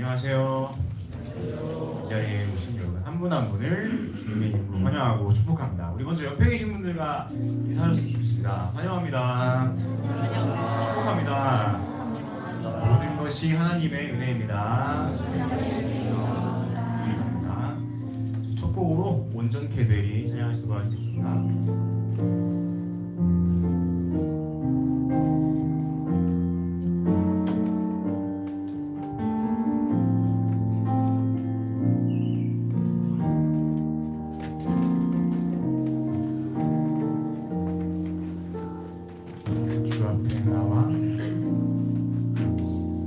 안녕하세요. 이 자리에 오신 여러분 한 분 한 분을 주님의 이름으로 환영하고 축복합니다. 우리 먼저 옆에 계신 분들과 인사하셨으면 좋겠습니다. 환영합니다. 축복합니다. 모든 것이 하나님의 은혜입니다. 감사합니다. 첫 곡으로 온전케 되리 찬양하시도록 하겠습니다. 주 앞에 나와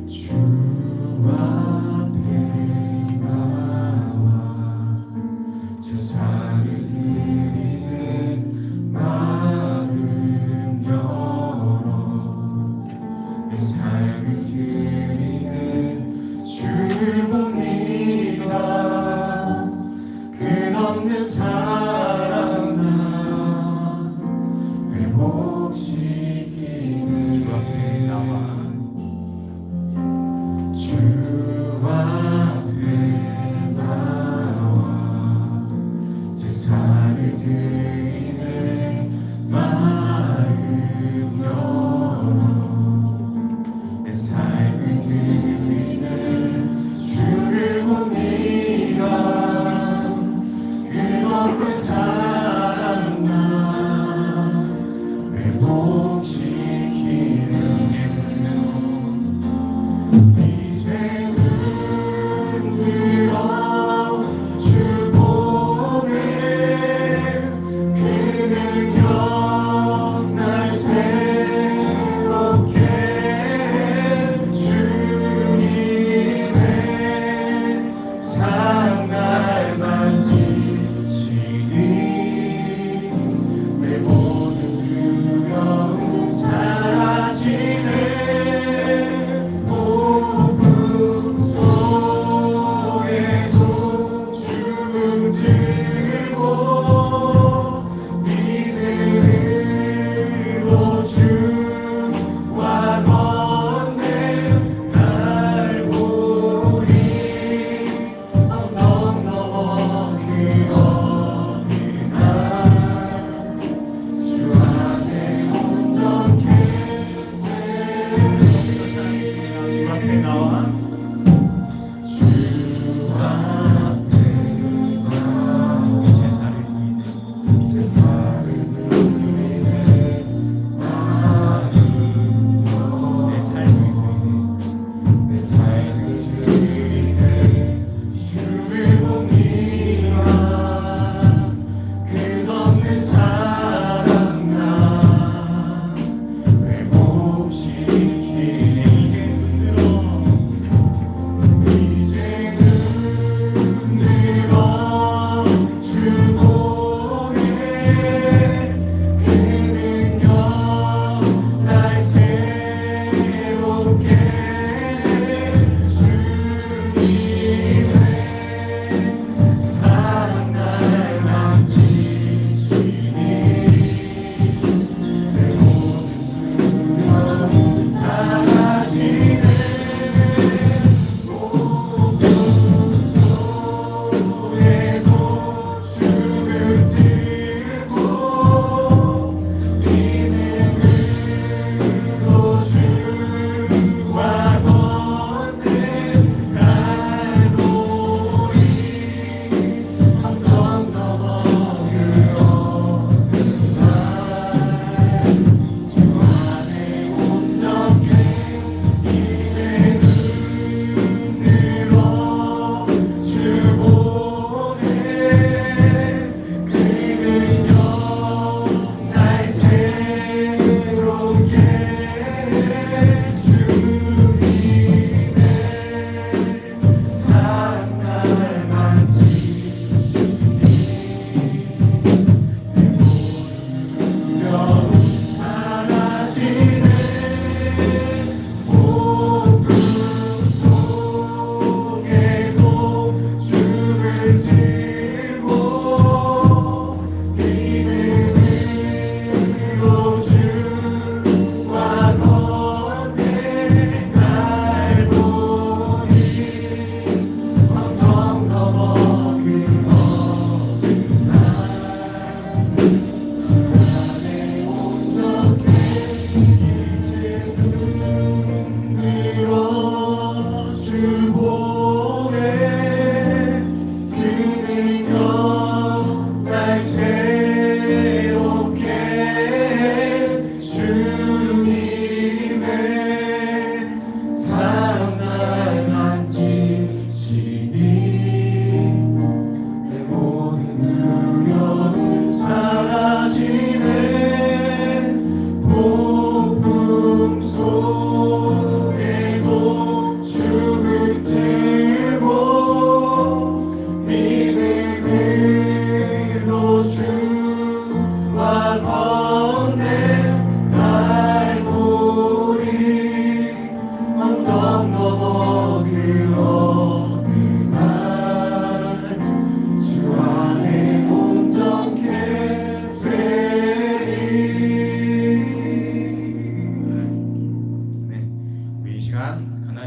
주 앞에 나와 제사를 드리는 마음 열어 내 삶을 드리는 주를 봅니다. 끝없는 사랑 나 회복시키는 주 앞에 나와 주 앞에 나와 제사를 드리는 마음 열어 내 삶을 드리는 주를 봅니다. 끝없는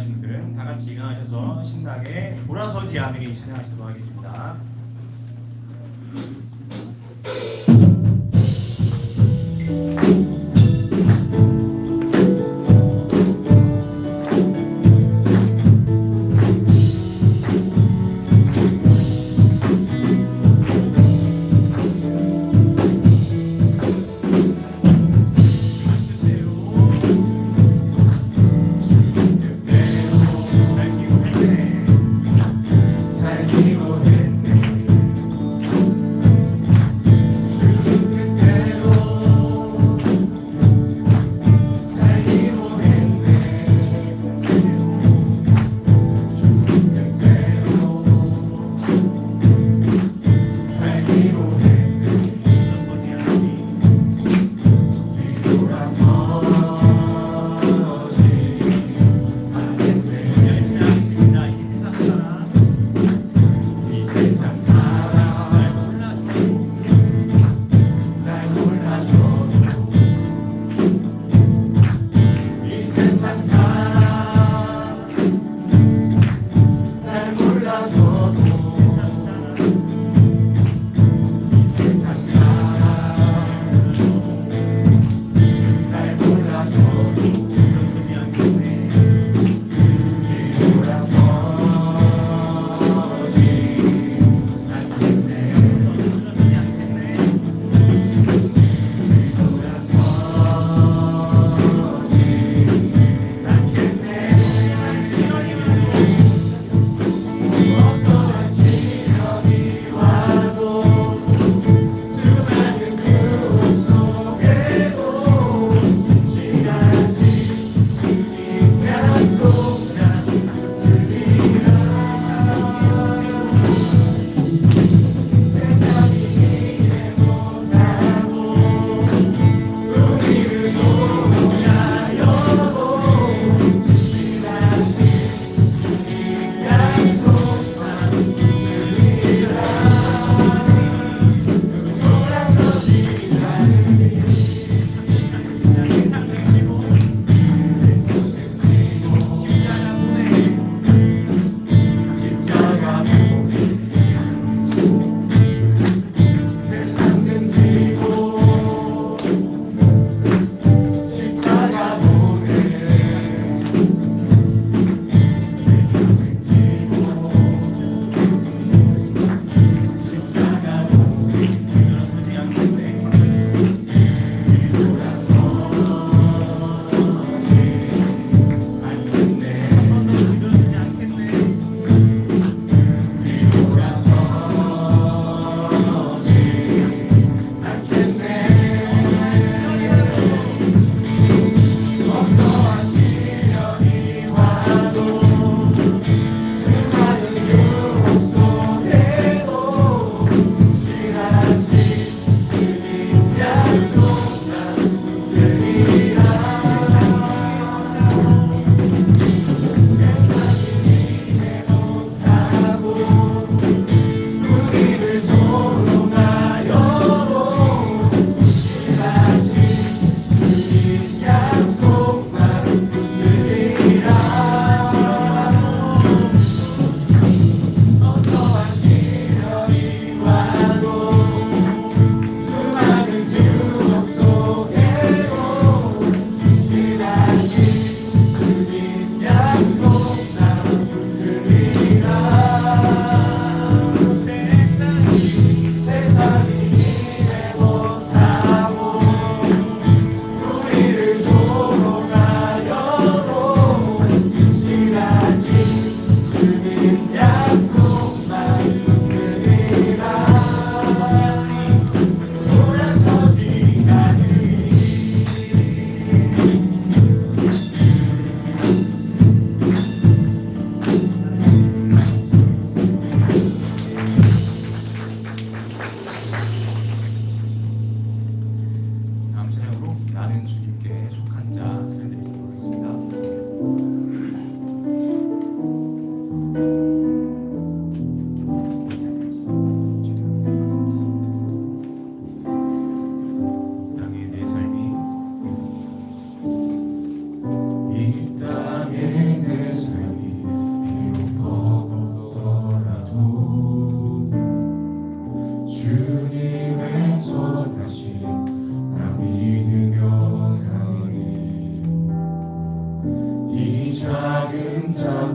준비하신 분들은 다 같이 일어나셔서 신나게 돌아서지 않으리 찬양하시도록 하겠습니다. 살기로 했네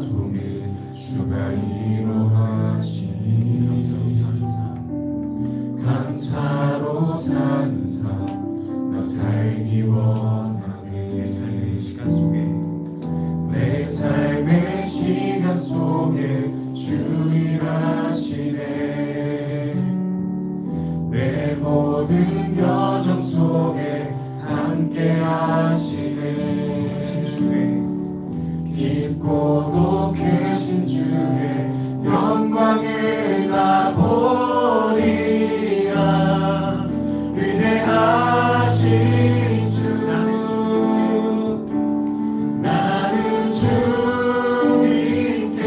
통해 주가 이루하시니 감사로 사는 삶 나 살기 원하네. 내 삶의 시간 속에 내 삶의 시간 속에 주 일하시네. 내 모든 여정 속에 함께 하시네. 주의 깊고도 크신 주의 영광을 나 보리라. 위대하신 주 나는 주님께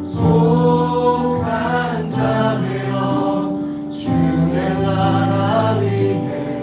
속한 자 되어 주의 나라 위에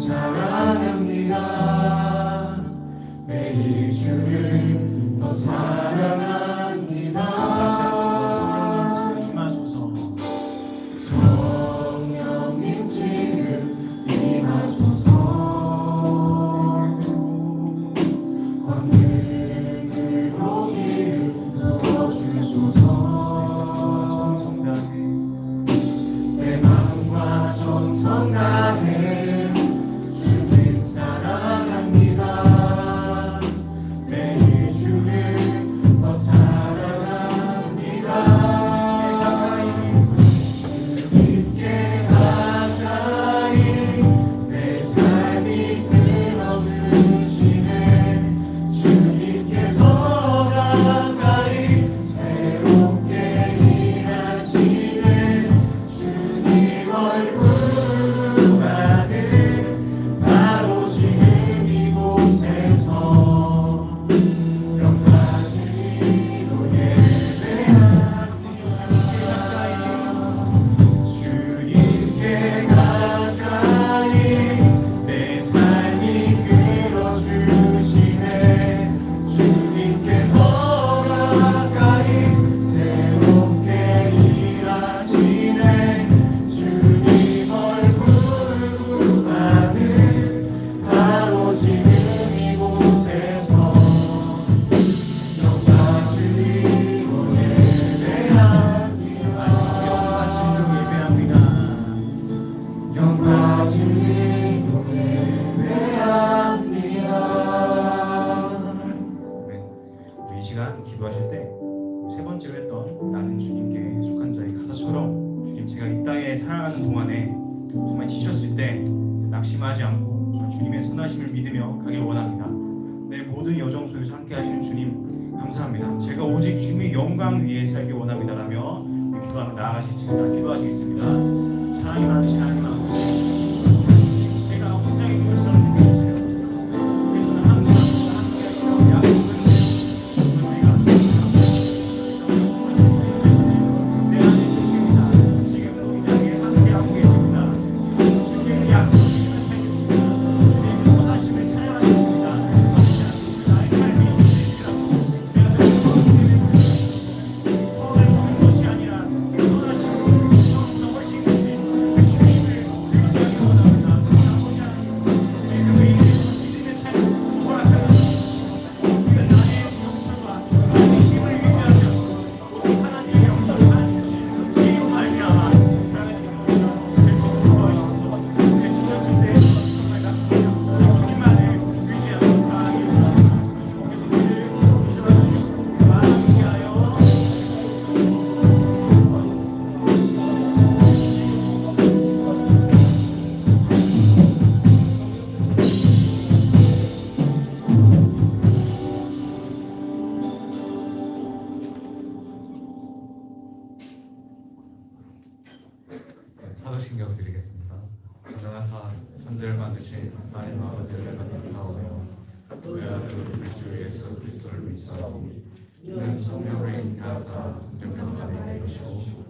사랑합니다. 매일 주를 더 사랑합니다. 임하소서. 성령님 지금 임하소서. 권능으로 기름 부어주소서. 내 마음과 정성 다해 주님 사랑합니다. 매일 주를 더 사랑합니다. 주님께 가까이 내 삶이 끌어주시네. 주님께 더 가까이 새롭게 일하시네. 주님 얼굴 보라는 바로 지금 이곳에서 영광으로 예배합니다. 주님께 가까이 내 삶이 끌어주시네. 주님께 더 가까이 새롭게 일하시네. 주님 얼굴 보라는 바로 지금 이곳에서 영광으로 예배합니다. 영광 진리로 예배합니다. 우리 이 시간 기도하실 때 세 번째로 했던 나는 주님께 속한 자의 가사처럼 주님 제가 이 땅에 살아가는 동안에 정말 지쳤을 때 낙심하지 않고 정말 주님의 선하심을 믿으며 가길 원합니다. 내 모든 여정 속에서 함께 하시는 주님 감사합니다. 제가 오직 주님의 영광 위에 살길 원합니다라며 기도하며 나아가시겠습니다. 기도하시겠습니다. 사랑이 많지 않은 아버지, 제가 혼자의 것처럼 느껴주세요. 그래서 항상 함께 하시며 약속을 우리가 내 안에 계십니다. 지금도 이 자리에 함께하고 계십니다. 주님의 약속을 믿으며 살겠습니다. 주님의 선하심을 찬양하겠습니다. 나의 삶이 주님이라고 내가 정말 서운할 보는 것이 아니라 선하심으로 더욱더 훨씬 크신 그 주님을 의지하기 원합니다. 정말 아버지 하나님, 우리 그 의의 믿음의 삶을 허락하여 우리가 나의 영성과 나의 힘을 의지하지 않고 오직 하나님의 영성을 가르쳐 주시는 그 지혜로 말미암아 살아가시는 우리가 될 수 있도록 도와주셔서 내 지쳤을 때 정말 낙심하며 주님만을 의지하며 살아가기 원합니다. 주께서 우리를 붙잡아 주시고 함께 하여 사도신경 드리겠습니다. 전능하사 천지를 만드신 하나님 아버지를 만나사오며 그의 아들 우리 주 예수 그리스도를 믿사오니 이는 성령을 잉태하사 성령만에 이르시고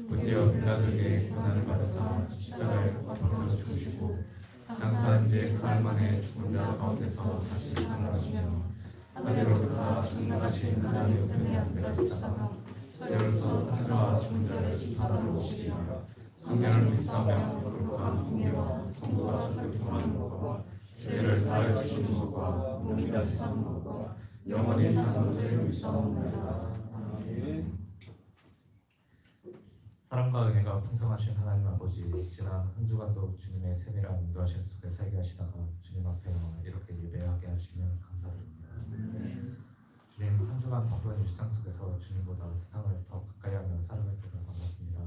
곧이어 빌라도에게 고난을 받으사 십자가에 못 박혀 죽으시고 장사한 지 사흘 만에 죽은 자 가운데서 다시 살아나시며 하늘로 사 전능하신 하나님의 우편에 앉으시다가 죄로서 사자와 죽은 자를 심판하러 오시리라. 성령을 믿사오며 거룩한 공예와 성도가 서로 통하는 것과 죄를 사하여 주시는 것과 무기까지 사는 것과 영원히 사는 것을 믿사옵나이다. 아멘. 사랑과 은혜가 풍성하신 하나님 아버지, 지난 한 주간도 주님의 세밀한 인도하심 속에 살게 하시다가 주님 앞에 이렇게 예배하게 하시며 감사드립니다. 주님, 한 주간 바쁜 일상 속에서 주님보다 세상을 더 가까이 하며 살아갈 때가 반갑습니다.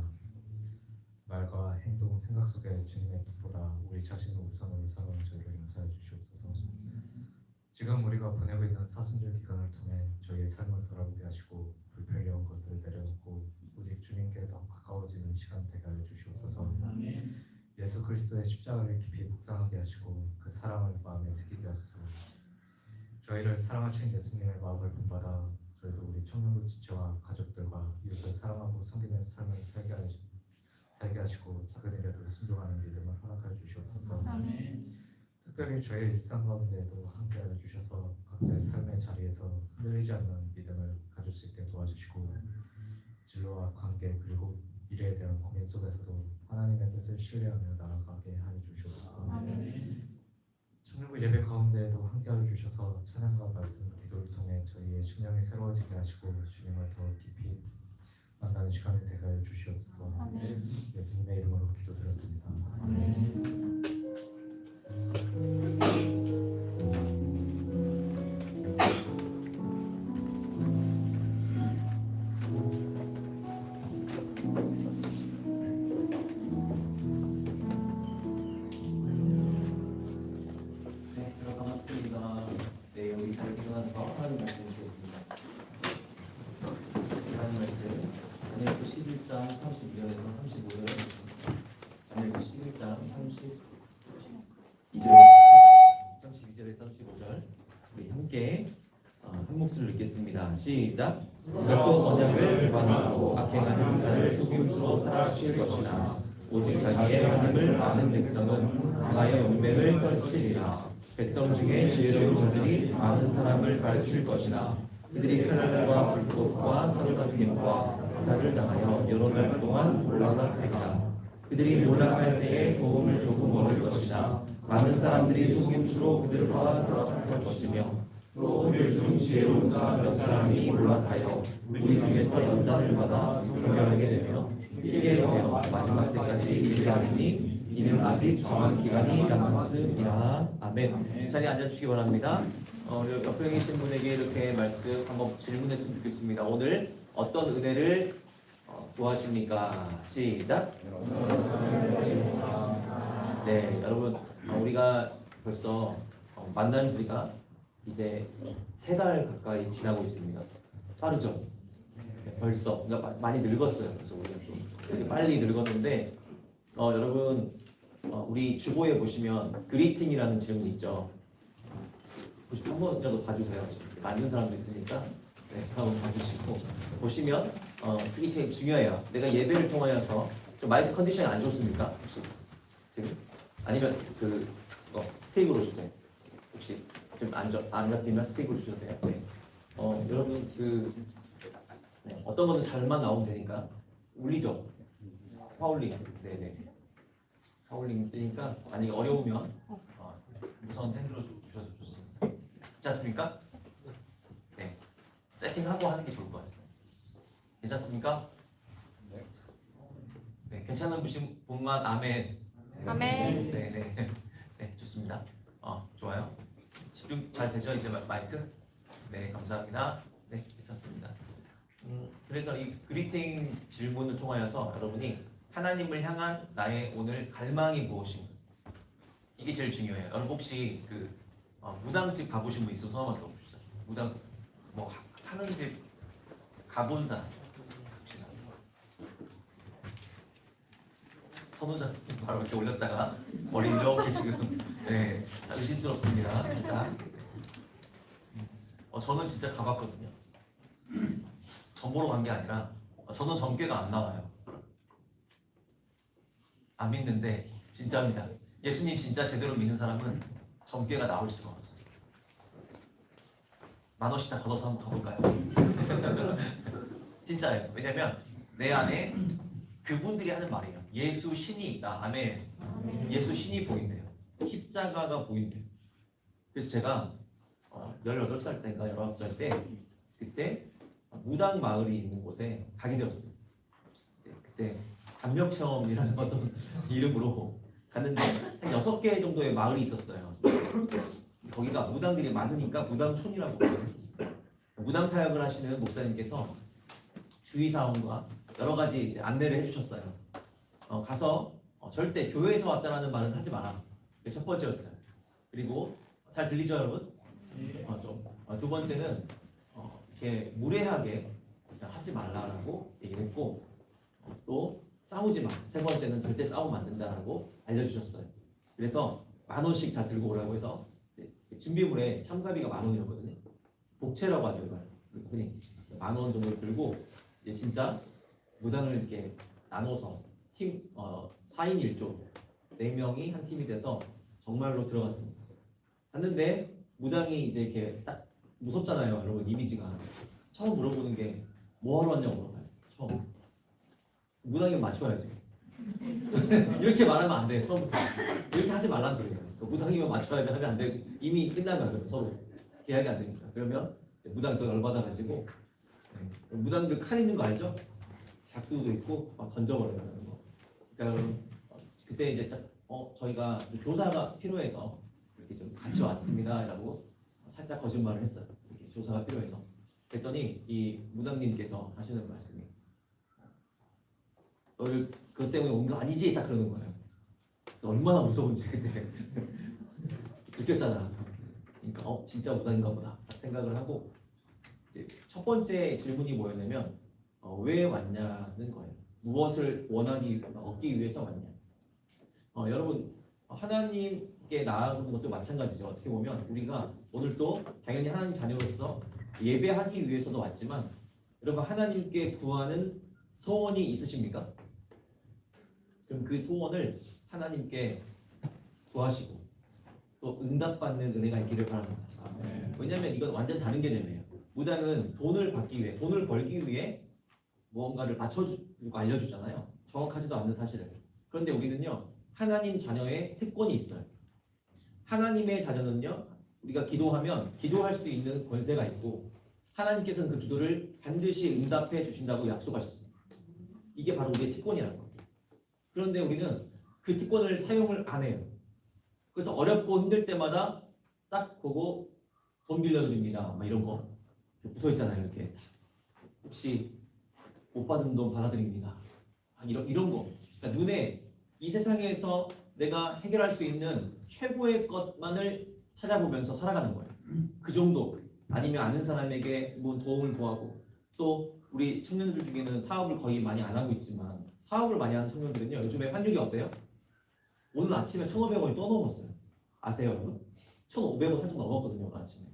말과 행동, 생각 속에 주님의 뜻보다 우리 자신을 우선으로 살아가는 저희를 용서해 주시옵소서. 지금 우리가 보내고 있는 사순절 기간을 통해 저희의 삶을 돌아보게 하시고 불편해온 것들을 내려놓고 오직 주님께 더 가까워지는 시간 되게 하여 주시옵소서. 예수 그리스도의 십자가를 깊이 묵상하게 하시고 그 사랑을 마음에 새기게 하소서. 저희를 사랑하신 예수님의 마음을 본받아 저희도 우리 청년부 지체와 가족들과 이웃을 사랑하고 섬기는 삶을 살게 하시고 작은 일에도 순종하는 믿음을 허락하여 주시옵소서. 특별히 저희 일상 가운데에도 함께하여 주셔서 각자의 삶의 자리에서 흔들리지 않는 믿음을 가질 수 있게 도와주시고 진로와 관계 그리고 미래에 대한 고민 속에서도 하나님의 뜻을 신뢰하며 나아가게 하여 주시옵소서. 청년부 예배 가운데에도 함께하여 주셔서 찬양과 말씀, 기도를 통해 저희의 심령이 새로워지게 하시고 주님을 더 깊이 만나는 시간이 되게 하여 주시옵소서. 예수님의 이름으로 기도드렸습니다. 네, 여러분 반갑습니다. 네, 우리 잘 일어나서 하나님 말씀 드리겠습니다. 하나님 말씀 다니엘서 11장 32절에서 35절, 다니엘서 11장 32절에서 35절 우리 함께 한 목소리를 읽겠습니다. 시작. 또 언약을 반환하고 악행하는 자를 속임수로 타락시킬 것이나 오직 자기의 하나님을 아는 백성은 강하여 운명을 떨치리라. 백성 중에 지혜로운 자들이 많은 사람을 가르칠 것이나 그들이 칼날과 불꽃과 사로잡힘과 박탈을 당하여 여러 날 동안 몰락하리라. 그들이 몰락할 때에 도움을 조금 얻을 것이나 많은 사람들이 속임수로 그들과 들어갈 것이며 또 그들 중 지혜로운 자 몇 사람이 몰락하여 우리 중에서 연단을 받아 경멸하게 되며 이게 되어 마지막 때까지 일하리니 이는 아직 정한 기간이 남았음이라. 아멘. 자리에 앉아주시기 바랍니다. 우리 옆에 계신 분에게 이렇게 말씀 한번 질문했으면 좋겠습니다. 오늘 어떤 은혜를 구하십니까? 시작. 네, 여러분 우리가 벌써 만난 지가 이제 3달 가까이 지나고 있습니다. 빠르죠? 네, 벌써 그러니까 많이 늙었어요. 그래서 우리가 좀 이렇게 빨리 늙었는데 여러분 우리 주보에 보시면 그리팅이라는 질문 있죠. 한 번이라도 봐주세요. 맞는 사람도 있으니까 네, 한번 봐주시고 보시면 그게 제일 중요해요. 내가 예배를 통하여서 좀 마이크 컨디션이 안 좋습니까? 혹시 지금? 아니면 그 스테이크로 주세요. 혹시 좀 안 잡히면 스테이크로 주셔도 돼요. 네. 여러분 어떤 거는 잘만 나오면 되니까 울리죠. 파울링. 네네. 파울링 뜨니까 만약에 어려우면 우선 핸들어 주셔도 좋습니다. 괜찮습니까? 네. 세팅하고 하는 게 좋을 것 같아요. 괜찮습니까? 네. 괜찮은 분만 아멘. 아멘. 네네. 네, 좋습니다. 좋아요. 집중 잘 되죠? 이제 마이크? 네, 감사합니다. 네, 괜찮습니다. 그래서 이 그리팅 질문을 통하여서 여러분이 하나님을 향한 나의 오늘 갈망이 무엇인가? 이게 제일 중요해요. 여러분 혹시 무당집 가보신 분 있어서 손 한번 들어보시죠. 무당 하는 집 가본 사람 혹시나? 선호자님 바로 이렇게 올렸다가 머리 이렇게 지금 네, 의심스럽습니다. 진짜. 저는 진짜 가봤거든요. 전 보러 간 게 아니라 저는 점괘가 안 나와요. 안 믿는데 진짜입니다. 예수님 진짜 제대로 믿는 사람은 점괘가 나올 수가 없어요. 10,000원씩 다 걷어서 한번 가볼까요? 진짜예요. 왜냐면 내 안에 그분들이 하는 말이에요. 예수 신이 있다. 아멘. 예수 신이 보인대요. 십자가가 보인대요. 그래서 제가 18살 때인가 19살 때 그때 무당 마을이 있는 곳에 가게 되었어요. 그때 감력 체험이라는 어떤 이름으로 갔는데 한 6개 정도의 마을이 있었어요. 거기가 무당들이 많으니까 무당촌이라고 했었어요. 무당 사역을 하시는 목사님께서 주의사항과 여러 가지 이제 안내를 해주셨어요. 가서 절대 교회에서 왔다라는 말은 하지 마라. 그게 첫 번째였어요. 그리고 잘 들리죠, 여러분? 두 번째는 이렇게 무례하게 하지 말라라고 얘기를 했고 또 싸우지 마. 세 번째는 절대 싸우면 안 된다라고 알려주셨어요. 그래서 10,000원씩 다 들고 오라고 해서 준비물에 참가비가 10,000원이었거든요. 복채라고 하죠, 이걸. 그냥 10,000원 정도 들고 이제 진짜 무당을 이렇게 나눠서 팀 4인 1조 4명이 한 팀이 돼서 정말로 들어갔습니다. 갔는데 무당이 이제 이렇게 딱 무섭잖아요, 여러분. 이미지가 처음 물어보는 게 뭐 하러 왔냐고 물어봐요. 처음 무당이면 맞춰야지. 이렇게 말하면 안 돼. 처음부터 이렇게 하지 말라는 소리예요. 무당이면 맞춰야지 하면 안 돼. 이미 끝나면 서로 계약이 안 되니까. 그러면 무당이 또 열받아가지고 무당들 칼 있는 거 알죠? 작두도 있고 막 던져버려요. 그러니까 그때 이제 딱 저희가 조사가 필요해서 이렇게 좀 같이 왔습니다라고 살짝 거짓말을 했어요. 이렇게 조사가 필요해서. 그랬더니 이 무당님께서 하시는 말씀이 너를 그것 때문에 온 거 아니지? 딱 그러는 거예요. 얼마나 무서운지 그때 느꼈잖아. 그러니까 진짜 무당인가 보다 생각을 하고 이제 첫 번째 질문이 뭐였냐면 왜 왔냐는 거예요. 무엇을 얻기 위해서 왔냐. 여러분 하나님께 나아가는 것도 마찬가지죠. 어떻게 보면 우리가 오늘 또 당연히 하나님 자녀로서 예배하기 위해서도 왔지만 여러분 하나님께 구하는 소원이 있으십니까? 그럼 그 소원을 하나님께 구하시고 또 응답받는 은혜가 있기를 바랍니다. 왜냐하면 이건 완전 다른 개념이에요. 무당은 돈을 받기 위해, 돈을 벌기 위해 무언가를 맞춰주고 알려주잖아요. 정확하지도 않는 사실을. 그런데 우리는요 하나님 자녀의 특권이 있어요. 하나님의 자녀는요 우리가 기도하면 기도할 수 있는 권세가 있고 하나님께서는 그 기도를 반드시 응답해 주신다고 약속하셨습니다. 이게 바로 우리의 특권이라는 거예요. 그런데 우리는 그 특권을 사용을 안 해요. 그래서 어렵고 힘들 때마다 딱 보고 돈 빌려드립니다. 막 이런 거 붙어 있잖아요. 이렇게 혹시 못 받은 돈 받아드립니다. 이런 거. 그러니까 눈에 이 세상에서 내가 해결할 수 있는 최고의 것만을 찾아보면서 살아가는 거예요. 그 정도. 아니면 아는 사람에게 뭐 도움을 구하고 또 우리 청년들 중에는 사업을 거의 많이 안 하고 있지만 사업을 많이 하는 청년들은요 요즘에 환율이 어때요? 오늘 아침에 1,500원이 또 넘었어요. 아세요 여러분? 1,500원 살짝 넘었거든요 오늘 아침에.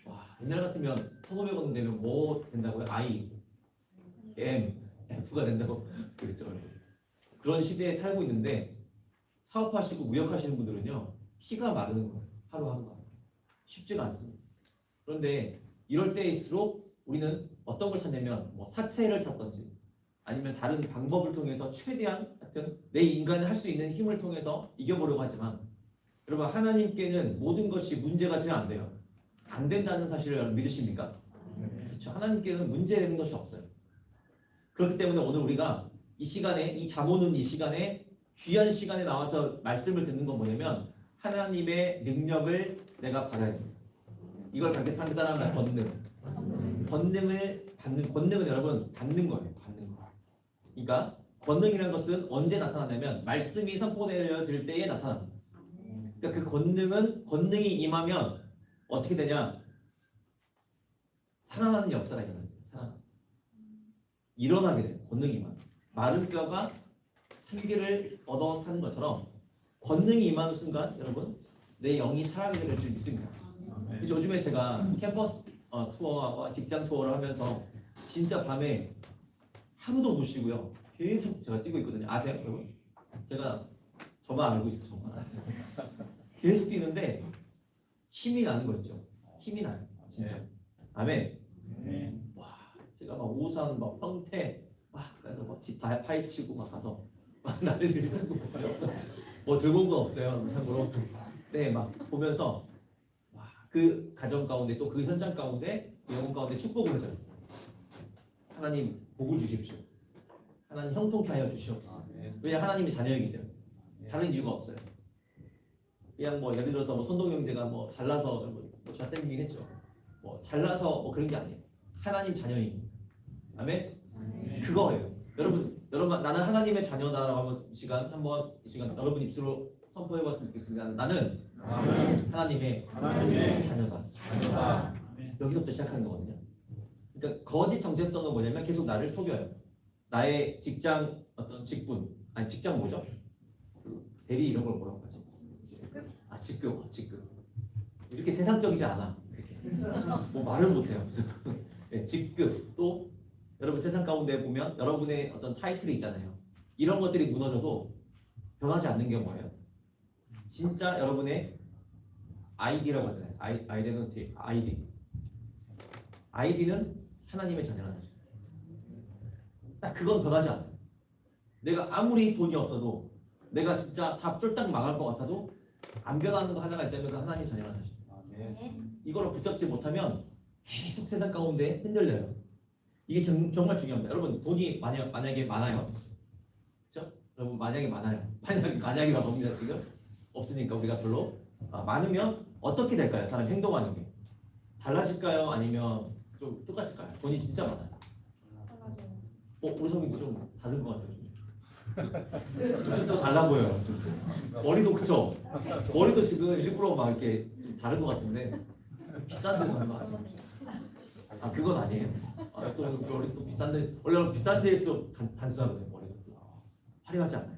와 옛날 같으면 1,500원 되면 뭐 된다고요? I, M, F가 된다고 그랬죠. 그런 시대에 살고 있는데 사업하시고 무역하시는 분들은요 피가 마르는 거예요. 하루하루가 쉽지가 않습니다. 그런데 이럴 때일수록 우리는 어떤 걸 찾냐면 뭐 사채를 찾든지 아니면 다른 방법을 통해서 최대한 하여튼 내 인간이 할 수 있는 힘을 통해서 이겨보려고 하지만 여러분 하나님께는 모든 것이 문제가 되면 안 돼요. 안 된다는 사실을 믿으십니까? 그렇죠. 하나님께는 문제되는 것이 없어요. 그렇기 때문에 오늘 우리가 이 시간에 이 잠 오는 이 시간에 귀한 시간에 나와서 말씀을 듣는 건 뭐냐면 하나님의 능력을 내가 받아야 됩니다. 이걸 간단한 권능. 권능을 받는 권능은 여러분 받는 거예요. 받는 거. 그러니까 권능이라는 것은 언제 나타나냐면 말씀이 선포되어질 때에 나타납니다. 그러니까 그 권능이 임하면 어떻게 되냐? 살아나는 역사가 일어납니다. 일어나게 돼요. 권능이 임하면 마른 뼈가 생기를 얻어 사는 것처럼 권능이 임하는 순간 여러분 내 영이 살아나게 될 줄 믿습니다. 그래서 요즘에 제가 캠퍼스 투어와 직장 투어를 하면서 진짜 밤에 하루도 못 쉬고요. 계속 제가 뛰고 있거든요. 아세요, 여러분? 제가 저만 알고 있어요. 저만. 계속 뛰는데 힘이 나는 거 있죠. 힘이 나요. 진짜. 아멘. 와, 제가 막 오산, 막 평택, 막 그래서 막 집 다 파헤치고 막 가서 막 난리를 치고 뭐 들고 온 건 없어요. 참고로. 네, 막 보면서 그 가정 가운데 또 그 현장 가운데 그 영혼 가운데 축복을 해줘요. 하나님 복을 주십시오. 하나님 형통케 하여 주시옵소서. 왜냐 하나님의 자녀이기 때문에 다른 이유가 없어요. 그냥 뭐 예를 들어서 뭐 선동 형제가 뭐 잘나서 뭐 잘생기긴 했죠. 뭐 잘나서 뭐 그런 게 아니에요. 하나님 자녀입니다. 아멘. 그거예요. 여러분 나는 하나님의 자녀다라고 이 시간 여러분 입술로 선포해봤으면 좋겠습니다. 나는 하나님의 자녀다. 여기서부터 시작하는 거거든요. 그러니까 거짓 정체성은 뭐냐면 계속 나를 속여요. 나의 직장 어떤 직분 아니 직장 뭐죠? 그 대리 이런 걸 뭐라고 하죠? 직급 이렇게 세상적이지 않아. 뭐 말을 못해요. 네, 직급 또 여러분 세상 가운데 보면 여러분의 어떤 타이틀이 있잖아요. 이런 것들이 무너져도 변하지 않는 게 뭐예요? 진짜 여러분의 아이디라고 하잖아요. 아이덴티티, 아이디. 아이디는 하나님의 자녀라는 거죠. 딱 그건 변하지 않아요. 내가 아무리 돈이 없어도 내가 진짜 다 쫄딱 망할 것 같아도 안 변하는 거 하나가 있다면 그 하나님 자녀라는 사실. 이거를 붙잡지 못하면 계속 세상 가운데 흔들려요. 이게 정말 중요합니다. 여러분 돈이 만약에 많아요. 그렇죠? 여러분 만약에 많아요. 만약이라고 봅니다 지금. 없으니까 우리가 별로 많으면 어떻게 될까요? 사람 행동하는 게 달라질까요? 아니면 좀 똑같을까요? 돈이 진짜 많아요. 우리 성민도 좀 다른 것 같아요. 좀 더 달라 보여요. 머리도 그쵸? 머리도 지금 일부러 막 이렇게 좀 다른 것 같은데 비싼 데서 하는 거 아니에요? 그건 아니에요. 또 머리 또 비싼데 원래 비싼 데일수록 단순하거든요. 머리가 화려하지 않아요.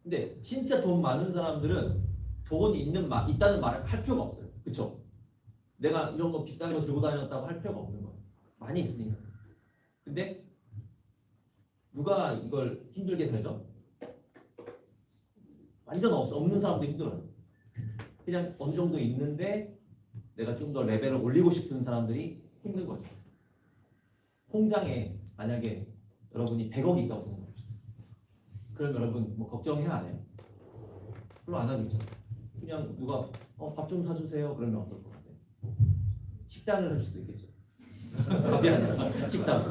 근데 진짜 돈 많은 사람들은 돈이 있다는 말을 할 필요가 없어요. 그쵸? 내가 이런 거 비싼 거 들고 다녔다고 할 필요가 없는 거예요. 많이 있으니까. 근데 누가 이걸 힘들게 살죠? 완전 없는 사람도 힘들어요. 그냥 어느 정도 있는데 내가 좀 더 레벨을 올리고 싶은 사람들이 힘든 거죠. 통장에 만약에 여러분이 100억이 있다고 생각합시다. 그럼 여러분 뭐 걱정해야 안 해요? 별로 안 하겠죠. 그냥 누가 밥 좀 사주세요 그러면 어떨 것 같아요? 식당을 할 수도 있겠죠. 밥이 아니라 식당.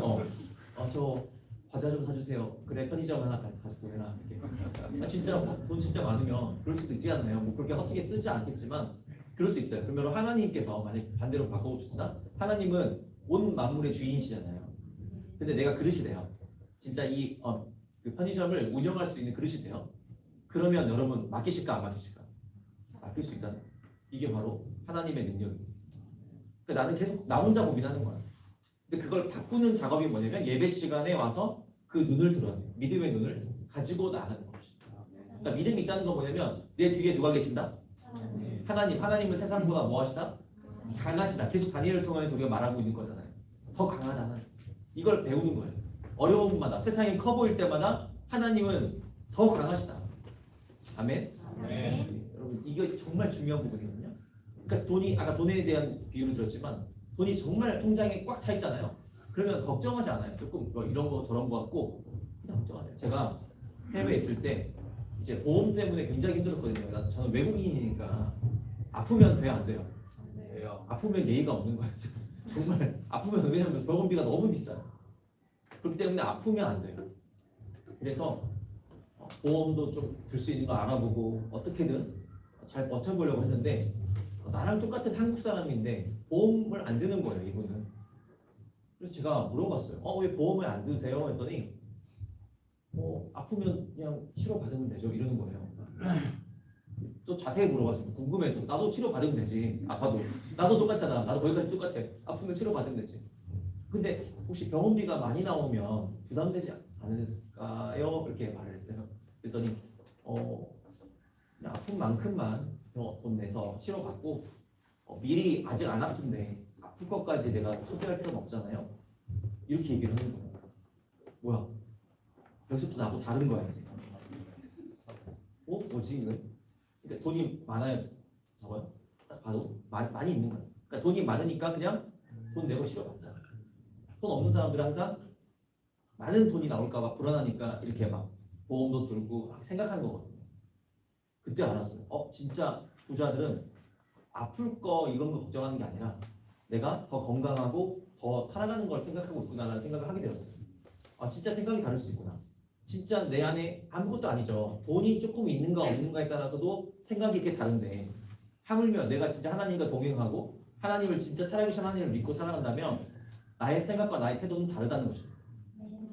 저 과자 좀 사주세요. 그래 편의점 하나 가지고 해라. 이렇게. 진짜 돈 진짜 많으면 그럴 수도 있지 않나요? 뭐 그렇게 헛되게 쓰지 않겠지만 그럴 수 있어요. 그러면 하나님께서 만약 반대로 바꿔봅시다. 하나님은 온 만물의 주인이시잖아요. 근데 내가 그릇이 돼요. 진짜 그 편의점을 운영할 수 있는 그릇이 돼요. 그러면 여러분 맡기실까 안 맡기실까? 맡길 수 있다는 거예요. 이게 바로 하나님의 능력입니다. 그러니까 나는 계속 나 혼자 고민하는 거야. 근데 그걸 바꾸는 작업이 뭐냐면 예배 시간에 와서 그 눈을 들어야 돼요. 믿음의 눈을 가지고 나가는 것입니다. 그러니까 믿음이 있다는 건 뭐냐면 내 뒤에 누가 계신다? 하나님은 세상보다 뭐 하시다? 강하시다. 계속 다니엘을 통해서 우리가 말하고 있는 거잖아요. 더 강하다. 이걸 배우는 거예요. 어려움마다 세상이 커 보일 때마다 하나님은 더 강하시다. 아멘. 여러분 이게 정말 중요한 부분이거든요. 그러니까 돈이 아까 돈에 대한 비유를 들었지만 돈이 정말 통장에 꽉 차 있잖아요. 그러면 걱정하지 않아요. 조금 뭐 이런 거 저런 거 같고 그냥 걱정하지 않아요. 제가 해외에 있을 때 이제 보험 때문에 굉장히 힘들었거든요. 저는 외국인이니까 아프면 돼요, 안 돼요? 아프면 예의가 없는 거예요. 정말 아프면 왜냐면 병원비가 너무 비싸요. 그렇기 때문에 아프면 안 돼요. 그래서 보험도 좀 들 수 있는 거 알아보고 어떻게든 잘 버텨보려고 했는데 나랑 똑같은 한국 사람인데 보험을 안 드는 거예요, 이분은. 그래서 제가 물어봤어요. 왜 보험을 안 드세요? 했더니 아프면 그냥 치료 받으면 되죠. 이러는 거예요. 또 자세히 물어봤어요. 궁금해서 나도 치료 받으면 되지. 아파도 나도 똑같잖아. 나도 거기까지 똑같아. 아프면 치료 받으면 되지. 근데 혹시 병원비가 많이 나오면 부담되지 않을까요? 이렇게 말을 했어요. 그랬더니 그냥 아픈 만큼만 돈 내서 치료받고 미리 아직 안 아픈데 아플 것까지 내가 소비할 필요는 없잖아요. 이렇게 얘기를 하는 거예요. 뭐야? 여기서 또 나하고 다른 거야 이제. 뭐지 이거? 그러니까 돈이 많아요, 적어요? 딱 봐도 많이 있는 거예요. 그러니까 돈이 많으니까 그냥 돈 내고 치료받자. 돈 없는 사람들은 항상 많은 돈이 나올까봐 불안하니까 이렇게 막 보험도 들고 막 생각하는 거거든요. 그때 알았어요. 진짜 부자들은 아플 거 이런 거 걱정하는 게 아니라 내가 더 건강하고 더 살아가는 걸 생각하고 있구나라는 생각을 하게 되었어요. 진짜 생각이 다를 수 있구나. 진짜 내 안에 아무것도 아니죠. 돈이 조금 있는가 없는가에 따라서도 생각이 이렇게 다른데 하물며 내가 진짜 하나님과 동행하고 하나님을 진짜 살아계신 하나님을 믿고 살아간다면 나의 생각과 나의 태도는 다르다는 것입니다.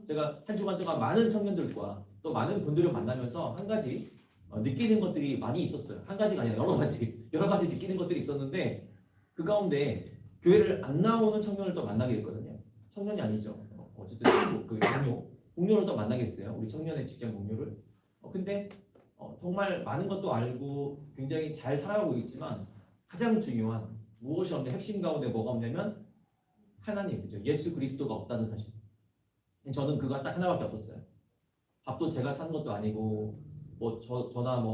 제가 한 주간 동안 많은 청년들과 또 많은 분들을 만나면서 한 가지 느끼는 것들이 많이 있었어요. 한 가지가 아니라 여러 가지 느끼는 것들이 있었는데 그 가운데 교회를 안 나오는 청년을 또 만나게 됐거든요. 청년이 아니죠. 어쨌든 친구, 그 동료를 또 만나게 됐어요. 우리 청년의 직장 동료를. 근데 정말 많은 것도 알고 굉장히 잘 살아가고 있지만 가장 중요한 무엇이 없는 핵심 가운데 뭐가 없냐면 하나님, 그죠? 예수 그리스도가 없다는 사실. 저는 그거 딱 하나밖에 없었어요. 밥도 제가 사는 것도 아니고 저나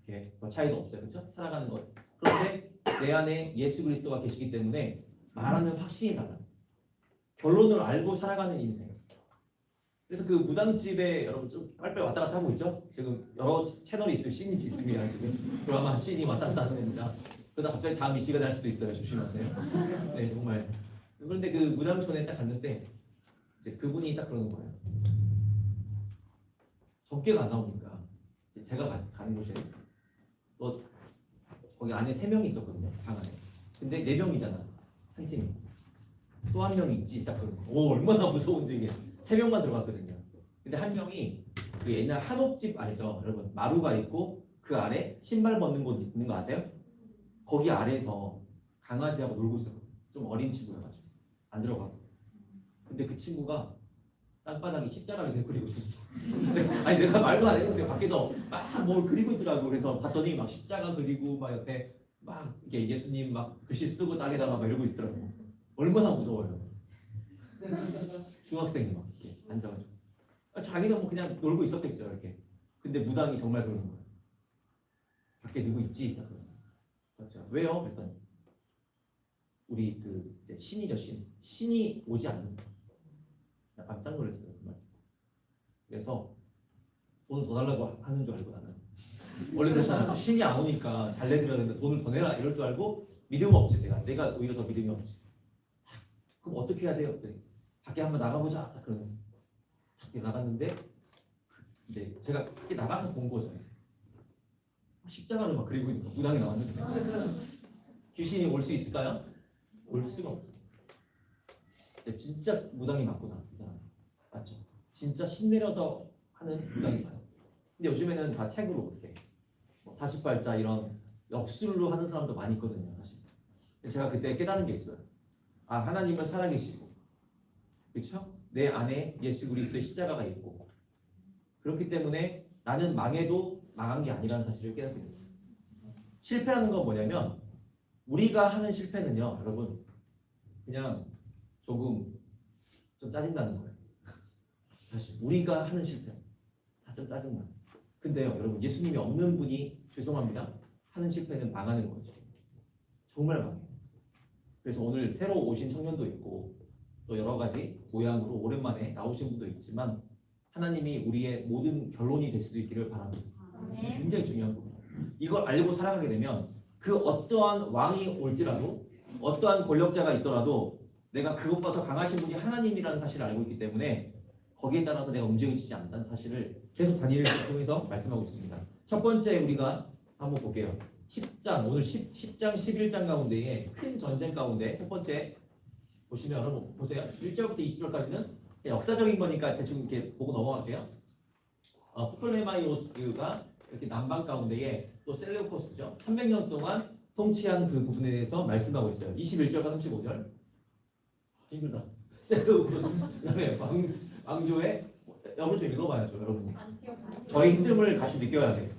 이렇게 차이도 없어요, 그렇죠? 살아가는 것. 그런데 내 안에 예수 그리스도가 계시기 때문에 말하는 확신이 달라. 결론을 알고 살아가는 인생. 그래서 그 무당집에 여러분 좀 빨리빨리 왔다 갔다 하고 있죠? 지금 여러 채널이 있습니다. 지금 드라마 씬이 왔다 갔다 하는 겁니다. 그러다 갑자기 다음 이슈가 날 수도 있어요. 조심하세요. 네, 정말. 그런데 그 무당촌에 딱 갔는데 이제 그분이 딱 그러는 거예요. 적게가 안 나오니까 제가 가는 곳에 또 거기 안에 3명이 있었거든요. 방 안에. 근데 4명이잖아. 한 팀이. 또 한 명이 있지. 딱 그러는 거예요. 오, 얼마나 무서운지 이게. 3명만 들어갔거든요. 근데 한 명이 그 옛날 한옥집 알죠? 여러분 마루가 있고 그 아래 신발 벗는 곳 있는 거 아세요? 거기 아래에서 강아지하고 놀고 있었거든요. 좀 어린 친구여가지고 안 들어가고. 근데 그 친구가 땅바닥에 십자가를 계속 그리고 있었어. 아니 내가 말도 안 했는데 밖에서 막 뭘 그리고 있더라고. 그래서 봤더니 막 십자가 그리고 막 옆에 막 이렇게 예수님 막 글씨 쓰고 땅에다가 막 이러고 있더라고. 얼마나 무서워요. 중학생이 막 이렇게 앉아가지고 자기는 뭐 그냥 놀고 있었겠죠 이렇게. 근데 무당이 정말 그러는 거예요. 밖에 누구 있지? 그렇죠. 왜요? 그랬더니 우리 그 이제 신이죠 신이 오지 않는다. 나 깜짝 놀랐어요 정말. 그래서 돈을 더 달라고 하는 줄 알고 나는 원래 그렇잖아. 신이 안 오니까 달래드려야 되는데 돈을 더 내라 이럴 줄 알고 믿음 없지 내가 오히려 더 믿음이 없지. 그럼 어떻게 해야 돼요? 그랬더니 밖에 한번 나가보자. 그러는 밖에 나갔는데 이제 제가 밖에 나가서 본 거죠. 이제. 십자가를 막 그리고 있는 거 무당이 나왔는데 귀신이 올 수 있을까요? 올 수가 없어요. 진짜 무당이 맞구나 이 사람. 맞죠? 진짜 신내려서 하는 무당이 맞아. 근데 요즘에는 다 책으로 이렇게 뭐 40발자 이런 역술로 하는 사람도 많이 있거든요. 사실. 제가 그때 깨달은 게 있어요. 아 하나님은 살아계시고 그렇죠? 내 안에 예수 그리스도의 십자가가 있고 그렇기 때문에 나는 망해도 망한 게 아니라는 사실을 깨닫게 됐어요. 실패라는 건 뭐냐면 우리가 하는 실패는요 여러분 그냥 조금 좀 짜증나는 거예요. 사실 우리가 하는 실패 다 좀 짜증나. 근데요 여러분 예수님이 없는 분이 죄송합니다 하는 실패는 망하는 거죠. 정말 망해요. 그래서 오늘 새로 오신 청년도 있고 또 여러 가지 모양으로 오랜만에 나오신 분도 있지만 하나님이 우리의 모든 결론이 될 수도 있기를 바랍니다. 굉장히 중요한 부분이에요. 이걸 알고 살아가게 되면 그 어떠한 왕이 올지라도 어떠한 권력자가 있더라도 내가 그것보다 더 강하신 분이 하나님이라는 사실을 알고 있기 때문에 거기에 따라서 내가 움직여지지 않는다는 사실을 계속 다니엘을 통해서 말씀하고 있습니다. 첫 번째 우리가 한번 볼게요. 10장 오늘 10장 11장 가운데에 큰 전쟁 가운데 첫 번째 보시면 여러분 보세요. 1절부터 20절까지는 역사적인 거니까 대충 이렇게 보고 넘어갈게요. 프톨레마이오스가 이렇게 남방 가운데에 또 셀레우코스죠. 300년 동안 통치한 그 부분에 대해서 말씀하고 있어요. 21절과 35절. 힘들다. 셀레우코스 그다음에 왕조의 여러분 좀 읽어봐야죠, 여러분. 저희 힘듦을 같이 느껴야 돼.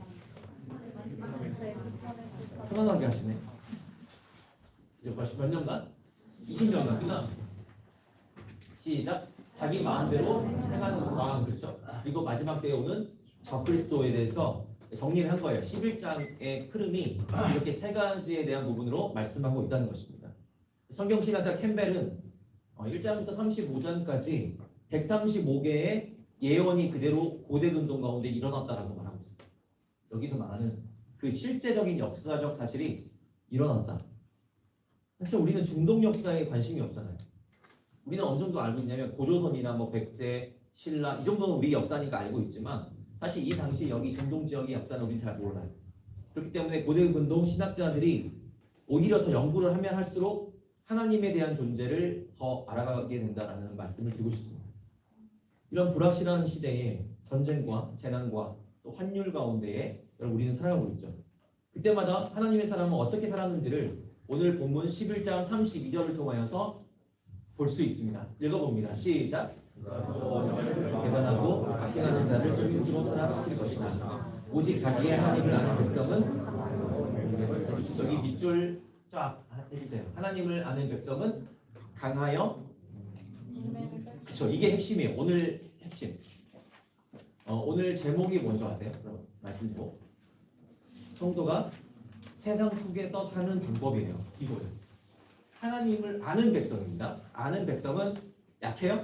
편안하게 하시네. 이제 몇 년간? 20년간 그다음 시작. 자기 마음대로 행하는 왕 그렇죠. 그리고 마지막 때에 오는 적그리스도에 대해서 정리를 한 거예요. 11장의 흐름이 이렇게 세 가지에 대한 부분으로 말씀하고 있다는 것입니다. 성경 신학자 캠벨은 1장부터 35장까지 135개의 예언이 그대로 고대 근동 가운데 일어났다라고 말하고 있습니다. 여기서 말하는 그 실제적인 역사적 사실이 일어났다. 사실 우리는 중동 역사에 관심이 없잖아요. 우리는 어느 정도 알고 있냐면 고조선이나 뭐 백제, 신라 이 정도는 우리 역사니까 알고 있지만 사실 이 당시 여기 중동 지역의 역사는 우리는 잘 몰라요. 그렇기 때문에 고대 근동 신학자들이 오히려 더 연구를 하면 할수록 하나님에 대한 존재를 더 알아가게 된다라는 말씀을 드리고 싶습니다. 이런 불확실한 시대에 전쟁과 재난과 또 환율 가운데에 우리는 살아가고 있죠. 그때마다 하나님의 사람은 어떻게 살았는지를 오늘 본문 11장 32절을 통하여서 볼 수 있습니다. 읽어봅니다. 시작. 배반하고 악행하는 자를 스스로 타락시킬 것이다. 오직 자기의 하나님을 아는 백성은 여기 밑줄 쫙 해주세요. 하나님을 아는 백성은 강하여 그렇죠. 이게 핵심이에요. 오늘 핵심. 오늘 제목이 뭔지 아세요? 말씀 제목. 성도가 세상 속에서 사는 방법이에요. 이거예요. 하나님을 아는 백성입니다. 아는 백성은 약해요?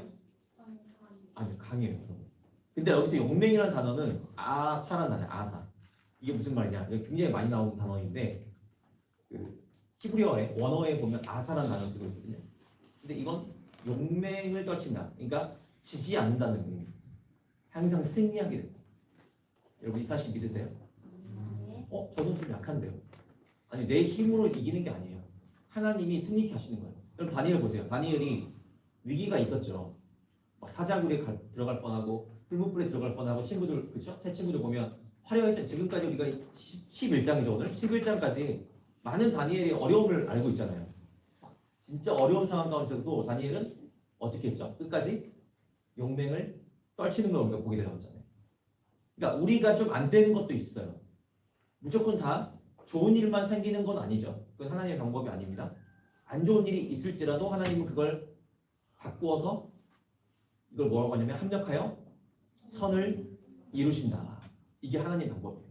아니, 강해요. 근데 여기서 용맹이라는 단어는 아사라는 단어예요. 아사. 이게 무슨 말이냐? 이게 굉장히 많이 나오는 단어인데 그 히브리어에 원어에 보면 아사라는 단어를 쓰고 있거든요. 근데 이건 용맹을 떨친다. 그러니까 지지 않는다는 의미입니다. 항상 승리하게 된다. 여러분 이 사실 믿으세요? 저는 좀 약한데요. 아니 내 힘으로 이기는 게 아니에요. 하나님이 승리케 하시는 거예요. 그럼 다니엘 보세요. 다니엘이 위기가 있었죠. 막 사자굴에 들어갈 뻔하고 불문불에 들어갈 뻔하고 친구들 그렇죠? 새 친구들 보면 화려했죠. 지금까지 우리가 11장이죠 오늘 11장까지 많은 다니엘의 어려움을 알고 있잖아요. 진짜 어려운 상황 가운데서도 다니엘은 어떻게 했죠? 끝까지 용맹을 떨치는 걸 우리가 보게 되었잖아요. 그러니까 우리가 좀 안 되는 것도 있어요. 무조건 다 좋은 일만 생기는 건 아니죠. 그건 하나님의 방법이 아닙니다. 안 좋은 일이 있을지라도 하나님은 그걸 바꾸어서 이걸 뭐라고 하냐면 합력하여 선을 이루신다. 이게 하나님의 방법이에요.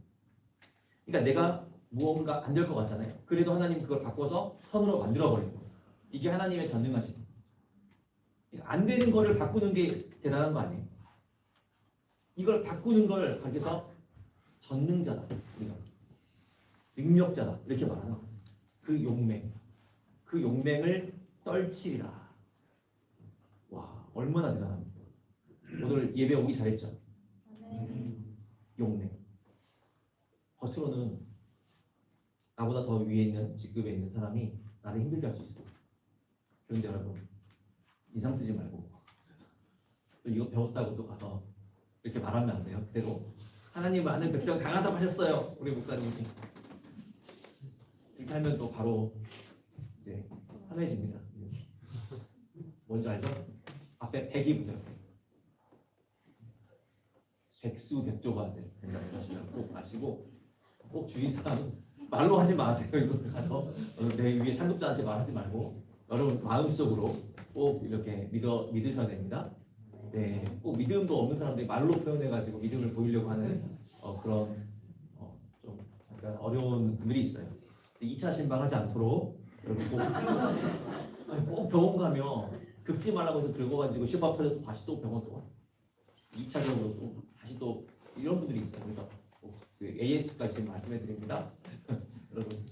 그러니까 내가 무언가 안 될 것 같잖아요. 그래도 하나님 그걸 바꿔서 선으로 만들어버리는 거예요. 이게 하나님의 전능하심. 그러니까 안 되는 거를 바꾸는 게 대단한 거 아니에요. 이걸 바꾸는 걸 가르쳐서 전능자다. 우리가 능력자다. 이렇게 말하는 그 용맹. 그 용맹을 떨치리라. 와, 얼마나 대단합니까? 오늘 예배 오기 잘했죠? 용맹. 겉으로는 나보다 더 위에 있는 직급에 있는 사람이 나를 힘들게 할 수 있어. 그런데 여러분 인상 쓰지 말고 또 이거 배웠다고 또 가서 이렇게 말하면 안 돼요. 그대로 하나님을 아는 백성 강하다고 하셨어요. 우리 목사님이 이렇게 하면 또 바로 이제 환해집니다. 뭔지 알죠? 앞에 백이 붙어요. 백수백조가 된다고 하시면 꼭 아시고 꼭 주위 사람 말로 하지 마세요. 이거 가서 내 위에 상급자한테 말하지 말고 여러분 마음속으로 꼭 이렇게 믿으셔야 됩니다. 네, 꼭 믿음도 없는 사람들이 말로 표현해가지고 믿음을 보이려고 하는 그런 좀 약간 어려운 분들이 있어요. 2차 신방하지 않도록 여러분 꼭 병원 가면 긁지 말라고 해서 긁어가지고 시바 터져서 다시 또 병원 또 2차적으로 또 다시 또 이런 분들이 있어요. 그러니까 그 AS까지 지금 말씀해 드립니다. 여러분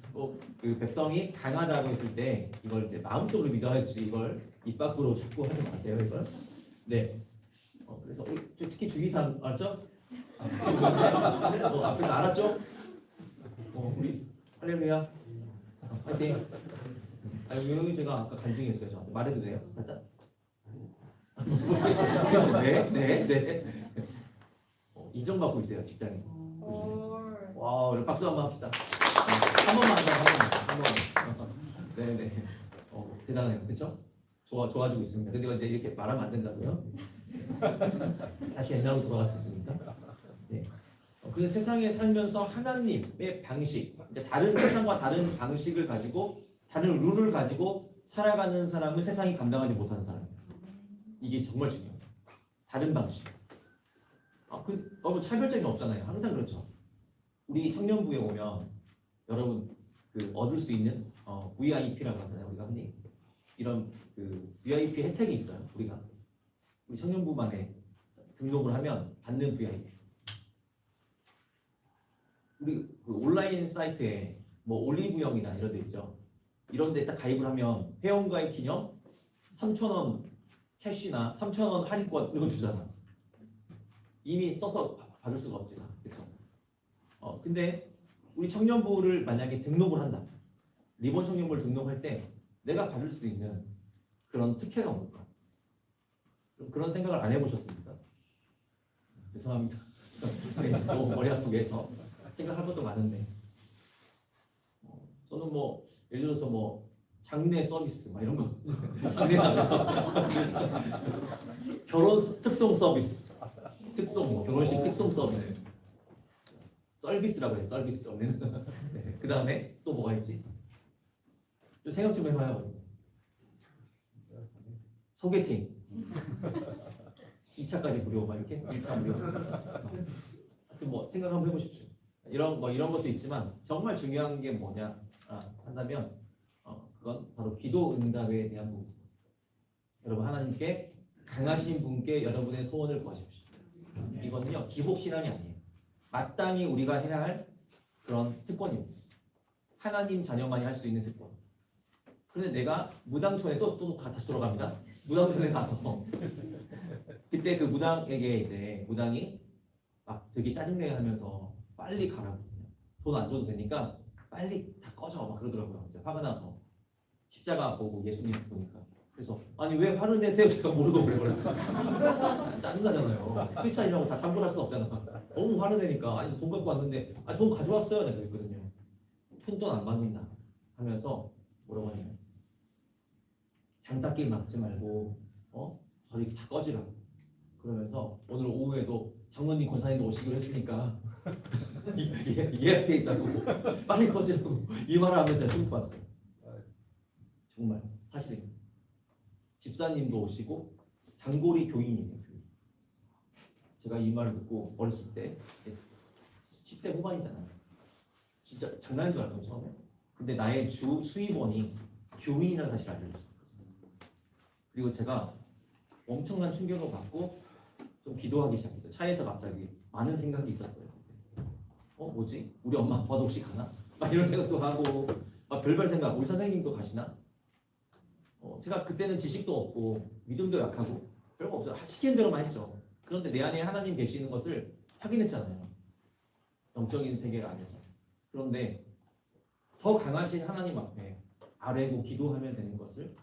그 백성이 강하다고 했을 때 이걸 이제 마음속으로 믿어야지 이걸 입 밖으로 자꾸 하지 마세요. 이걸 네. 그래서 특히 주기사 알죠? 앞에서 알았죠? 우리 할렐루야 화이팅. 여기 제가 아까 간증했어요. 저한테 말해도 돼요? 살짝? 네. 인정받고 있대요 직장에서. 와, 우리 박수 한번 합시다. 한 번만 하자. 네네. 대단해요, 그렇죠? 좋아지고 있습니다. 근데 이제 이렇게 말하면 안 된다고요? 다시 옛날로 돌아갈 수 있습니까? 네. 그래서 세상에 살면서 하나님의 방식, 그러니까 다른 세상과 다른 방식을 가지고 다른 룰을 가지고 살아가는 사람은 세상이 감당하지 못하는 사람이에요. 이게 정말 중요해요. 다른 방식. 여러분 차별점이 없잖아요. 항상 그렇죠. 우리 청년부에 오면 여러분 그 얻을 수 있는 VIP라고 하잖아요. 우리가 흔히 이런 그 VIP 혜택이 있어요. 우리 청년부만에 등록을 하면 받는 VIP. 우리 그 온라인 사이트에 뭐 올리브영이나 이런 데 있죠. 이런 데 딱 가입을 하면 회원가입 기념 3,000원 캐시나 3,000원 할인권 이런 거 주잖아. 이미 써서 받을 수가 없지. 그렇죠? 근데 우리 청년부를 만약에 등록을 한다. 리본 청년부를 등록할 때 내가 받을 수 있는 그런 특혜가 뭘까? 그런 생각을 안 해보셨습니까? 죄송합니다. 너무 머리 아프게 해서 생각할 것도 많은데 저는 뭐 예를 들어서 뭐 장례 서비스 막 이런 거 장례 결혼 특송 서비스 뭐 결혼식 특송 서비스 서비스라고 해요. 서비스 없는 네. 그 다음에 또 뭐가 있지? 좀 생각 좀 해봐요. 소개팅 2차까지 무료 막 이렇게 1차 무료 하여튼 뭐 생각 한번 해보십시오. 이런 것도 있지만 정말 중요한 게 뭐냐 한다면 그건 바로 기도 응답에 대한 부분. 여러분 하나님께 강하신 분께 여러분의 소원을 구하십시오. 이거는요 기복 신앙이 아니에요. 마땅히 우리가 해야 할 그런 특권입니다. 하나님 자녀만이 할 수 있는 특권. 그런데 내가 무당촌에 또 다시 돌아갑니다. 무당촌에 가서 그때 그 무당에게 이제 무당이 막 되게 짜증내게 하면서 빨리 가라고 돈 안 줘도 되니까 빨리 다 꺼져 막 그러더라고요. 이제 화가 나서 십자가 보고 예수님 보니까 그래서 아니 왜 화를 내세요? 제가 모르고 그래버렸어. 짜증나잖아요. 크리스찬이라고 다 참고할 수 없잖아. 너무 화를 내니까 아니 돈 갖고 왔는데 아니 돈 가져왔어요. 내가 그랬거든요. 푼돈 안 받는다 하면서 뭐라고 하냐면 장사길 막지 말고 저리 다 꺼지라. 그러면서 오늘 오후에도 장로님 권사님도 오시기로 했으니까 예약돼 있다고 빨리 꺼지라고 이 말을 하면서 제가 충격 받았어요. 정말 사실입니다. 집사님도 오시고 단골이 교인이에요. 제가 이 말을 듣고 어렸을 때 10대 후반이잖아요. 진짜 장난인 줄 알았거든요 처음에. 근데 나의 주 수입원이 교인이라는 사실을 알게 됐어요. 그리고 제가 엄청난 충격을 받고 좀 기도하기 시작했어요. 차에서 갑자기 많은 생각이 있었어요. 뭐지? 우리 엄마 아빠도 혹시 가나? 막 이런 생각도 하고 막 별별 생각. 우리 선생님도 가시나? 제가 그때는 지식도 없고 믿음도 약하고 별거 없어요. 시키는 대로만 했죠. 그런데 내 안에 하나님 계시는 것을 확인했잖아요. 영적인 세계 안에서. 그런데 더 강하신 하나님 앞에 아뢰고 기도하면 되는 것을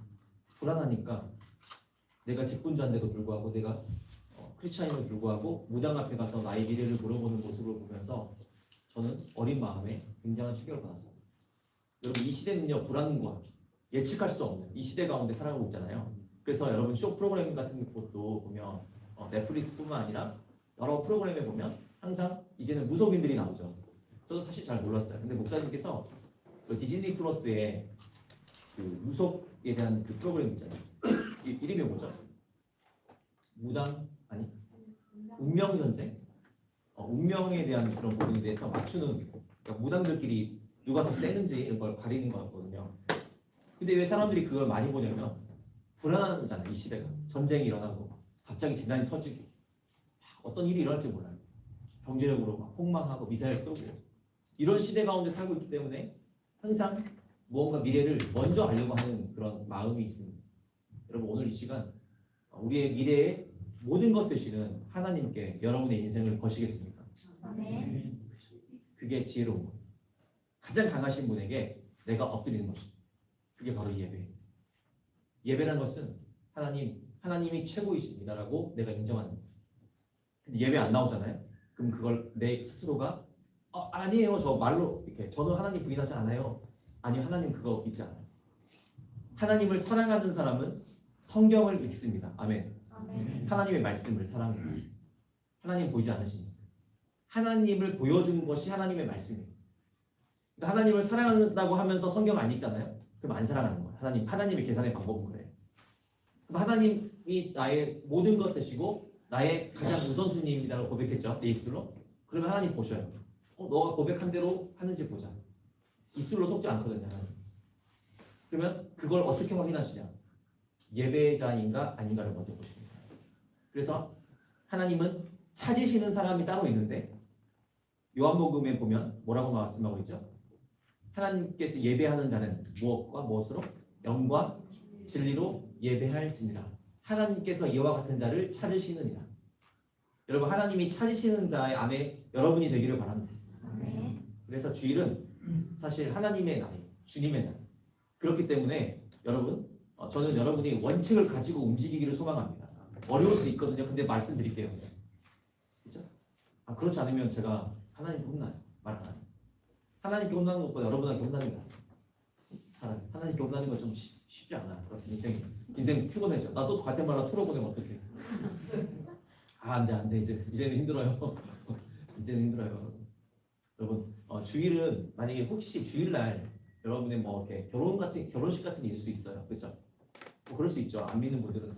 불안하니까 내가 직분자인데도 불구하고 내가 크리스찬임에도 불구하고 무당 앞에 가서 나의 미래를 물어보는 모습을 보면서 저는 어린 마음에 굉장한 충격을 받았어요. 여러분 이 시대는요 불안과 예측할 수 없는 이 시대 가운데 살아가고 있잖아요. 그래서 여러분 쇼 프로그램 같은 것도 보면 넷플릭스뿐만 아니라 여러 프로그램에 보면 항상 이제는 무속인들이 나오죠. 저도 사실 잘 몰랐어요. 근데 목사님께서 그 디즈니 플러스에 그 무속에 대한 그 프로그램 있잖아요. 이름이 뭐죠? 무당 아니 운명 전쟁. 운명에 대한 그런 부분에 대해서 맞추는 그러니까 무당들끼리 누가 더 세는지 이런 걸 가리는 거였거든요. 근데 왜 사람들이 그걸 많이 보냐면 불안하잖아요. 이 시대가 전쟁이 일어나고 갑자기 재난이 터지고 어떤 일이 일어날지 몰라요. 경제적으로 막 폭망하고 미사일 쏘고 이런 시대 가운데 살고 있기 때문에 항상 무언가 미래를 먼저 알려고 하는 그런 마음이 있습니다. 여러분 오늘 이 시간 우리의 미래의 모든 것 되시는 하나님께 여러분의 인생을 거시겠습니까? 아멘. 그게 지혜로운 거예요. 가장 강하신 분에게 내가 엎드리는 것입니다. 그게 바로 예배예요. 예배란 것은 하나님이 최고이십니다라고 내가 인정하는 거예요. 근데 예배 안 나오잖아요. 그럼 그걸 내 스스로가 아니에요. 저 말로 이렇게 저는 하나님 부인하지 않아요. 아니요. 하나님 그거 믿지 않아요. 하나님을 사랑하는 사람은 성경을 읽습니다. 아멘. 아멘. 하나님의 말씀을 사랑해요. 하나님 보이지 않으십니까? 하나님을 보여주는 것이 하나님의 말씀이에요. 그러니까 하나님을 사랑한다고 하면서 성경 안 읽잖아요. 그럼 안 사랑하는 거예요. 하나님의 계산의 방법은 그래요. 그럼 하나님이 나의 모든 것 되시고 나의 가장 우선순위입니다라고 고백했죠. 내 입술로. 그러면 하나님 보셔요. 너가 고백한 대로 하는지 보자. 입술로 속지 않거든요. 하나님. 그러면 그걸 어떻게 확인하시냐? 예배자인가 아닌가를 먼저 보십니다. 그래서 하나님은 찾으시는 사람이 따로 있는데 요한복음에 보면 뭐라고 말씀하고 있죠? 하나님께서 예배하는 자는 무엇과 무엇으로? 영과 진리로 예배할지니라. 하나님께서 이와 같은 자를 찾으시느니라. 여러분 하나님이 찾으시는 자의 안에 여러분이 되기를 바랍니다. 아멘. 그래서 주일은 사실 하나님의 날이에요. 주님의 날. 그렇기 때문에 여러분 저는 여러분이 원칙을 가지고 움직이기를 소망합니다. 어려울 수 있거든요. 근데 말씀드릴게요. 그렇죠? 그렇지 않으면 제가 하나님께 혼나요. 말 안 해요. 하나님께 혼나는 것보다 여러분한테 혼나는 게 낫죠. 차라리 하나님께 혼나는 건 좀 쉽지 않아요. 인생 피곤해져. 나도 과테말라 투로 보내면 어떡해. 안 돼. 이제는 힘들어요. 이제는 힘들어요. 여러분 주일은 만약에 혹시 주일날 여러분의 뭐 이렇게 결혼식 같은 게 있을 수 있어요. 그렇죠? 뭐 그럴 수 있죠. 안 믿는 분들은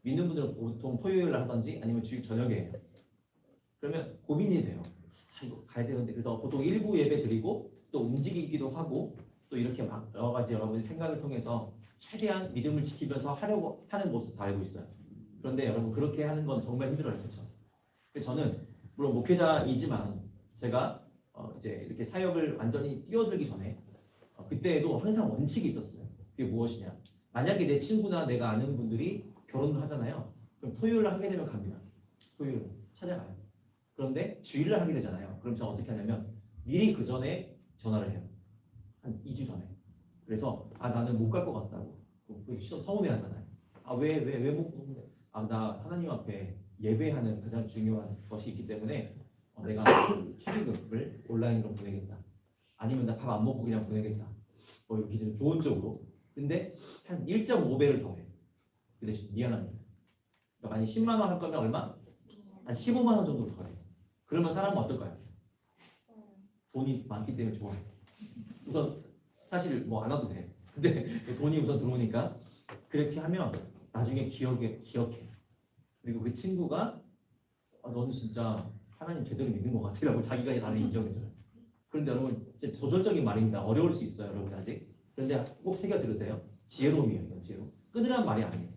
믿는 분들은 보통 토요일 날 하든지 아니면 주일 저녁에 해요. 그러면 고민이 돼요. 이거 가야 되는데 그래서 보통 일부 예배 드리고 또 움직이기도 하고 또 이렇게 막 여러 가지 여러분의 생각을 통해서 최대한 믿음을 지키면서 하려고 하는 모습 다 알고 있어요. 그런데 여러분 그렇게 하는 건 정말 힘들어요, 그렇죠? 저는 물론 목회자이지만 제가 이제 이렇게 사역을 완전히 뛰어들기 전에 그때에도 항상 원칙이 있었어요. 그게 무엇이냐? 만약에 내 친구나 내가 아는 분들이 결혼을 하잖아요. 그럼 토요일날 하게 되면 갑니다. 토요일 찾아가요. 그런데 주일날 하게 되잖아요. 그럼 저는 어떻게 하냐면 미리 그 전에 전화를 해요. 한 2주 전에. 그래서 나는 못 갈 것 같다고. 서운해하잖아요. 왜 못 가는데? 나 하나님 앞에 예배하는 가장 중요한 것이 있기 때문에 내가 축의금을 온라인으로 보내겠다. 아니면 나 밥 안 먹고 그냥 보내겠다. 이렇게 좀 좋은 쪽으로. 근데 한 1.5배를 더해. 그 대신 미안합니다. 그러니까 만약 10만 원 할 거면 얼마? 한 15만 원 정도 더해. 그러면 사람은 어떨까요? 돈이 많기 때문에 좋아. 우선 사실 뭐 안 와도 돼. 근데 돈이 우선 들어오니까 그렇게 하면 나중에 기억해. 그리고 그 친구가 너는 진짜 하나님 제대로 믿는 것 같아라고 자기가 나를 인정해줘요. 그런데 여러분 이제 도전적인 말입니다. 어려울 수 있어요, 여러분 아직. 그런데 꼭 새겨 들으세요. 지혜로움이에요, 이건 지혜로. 끊으란 말이 아니에요.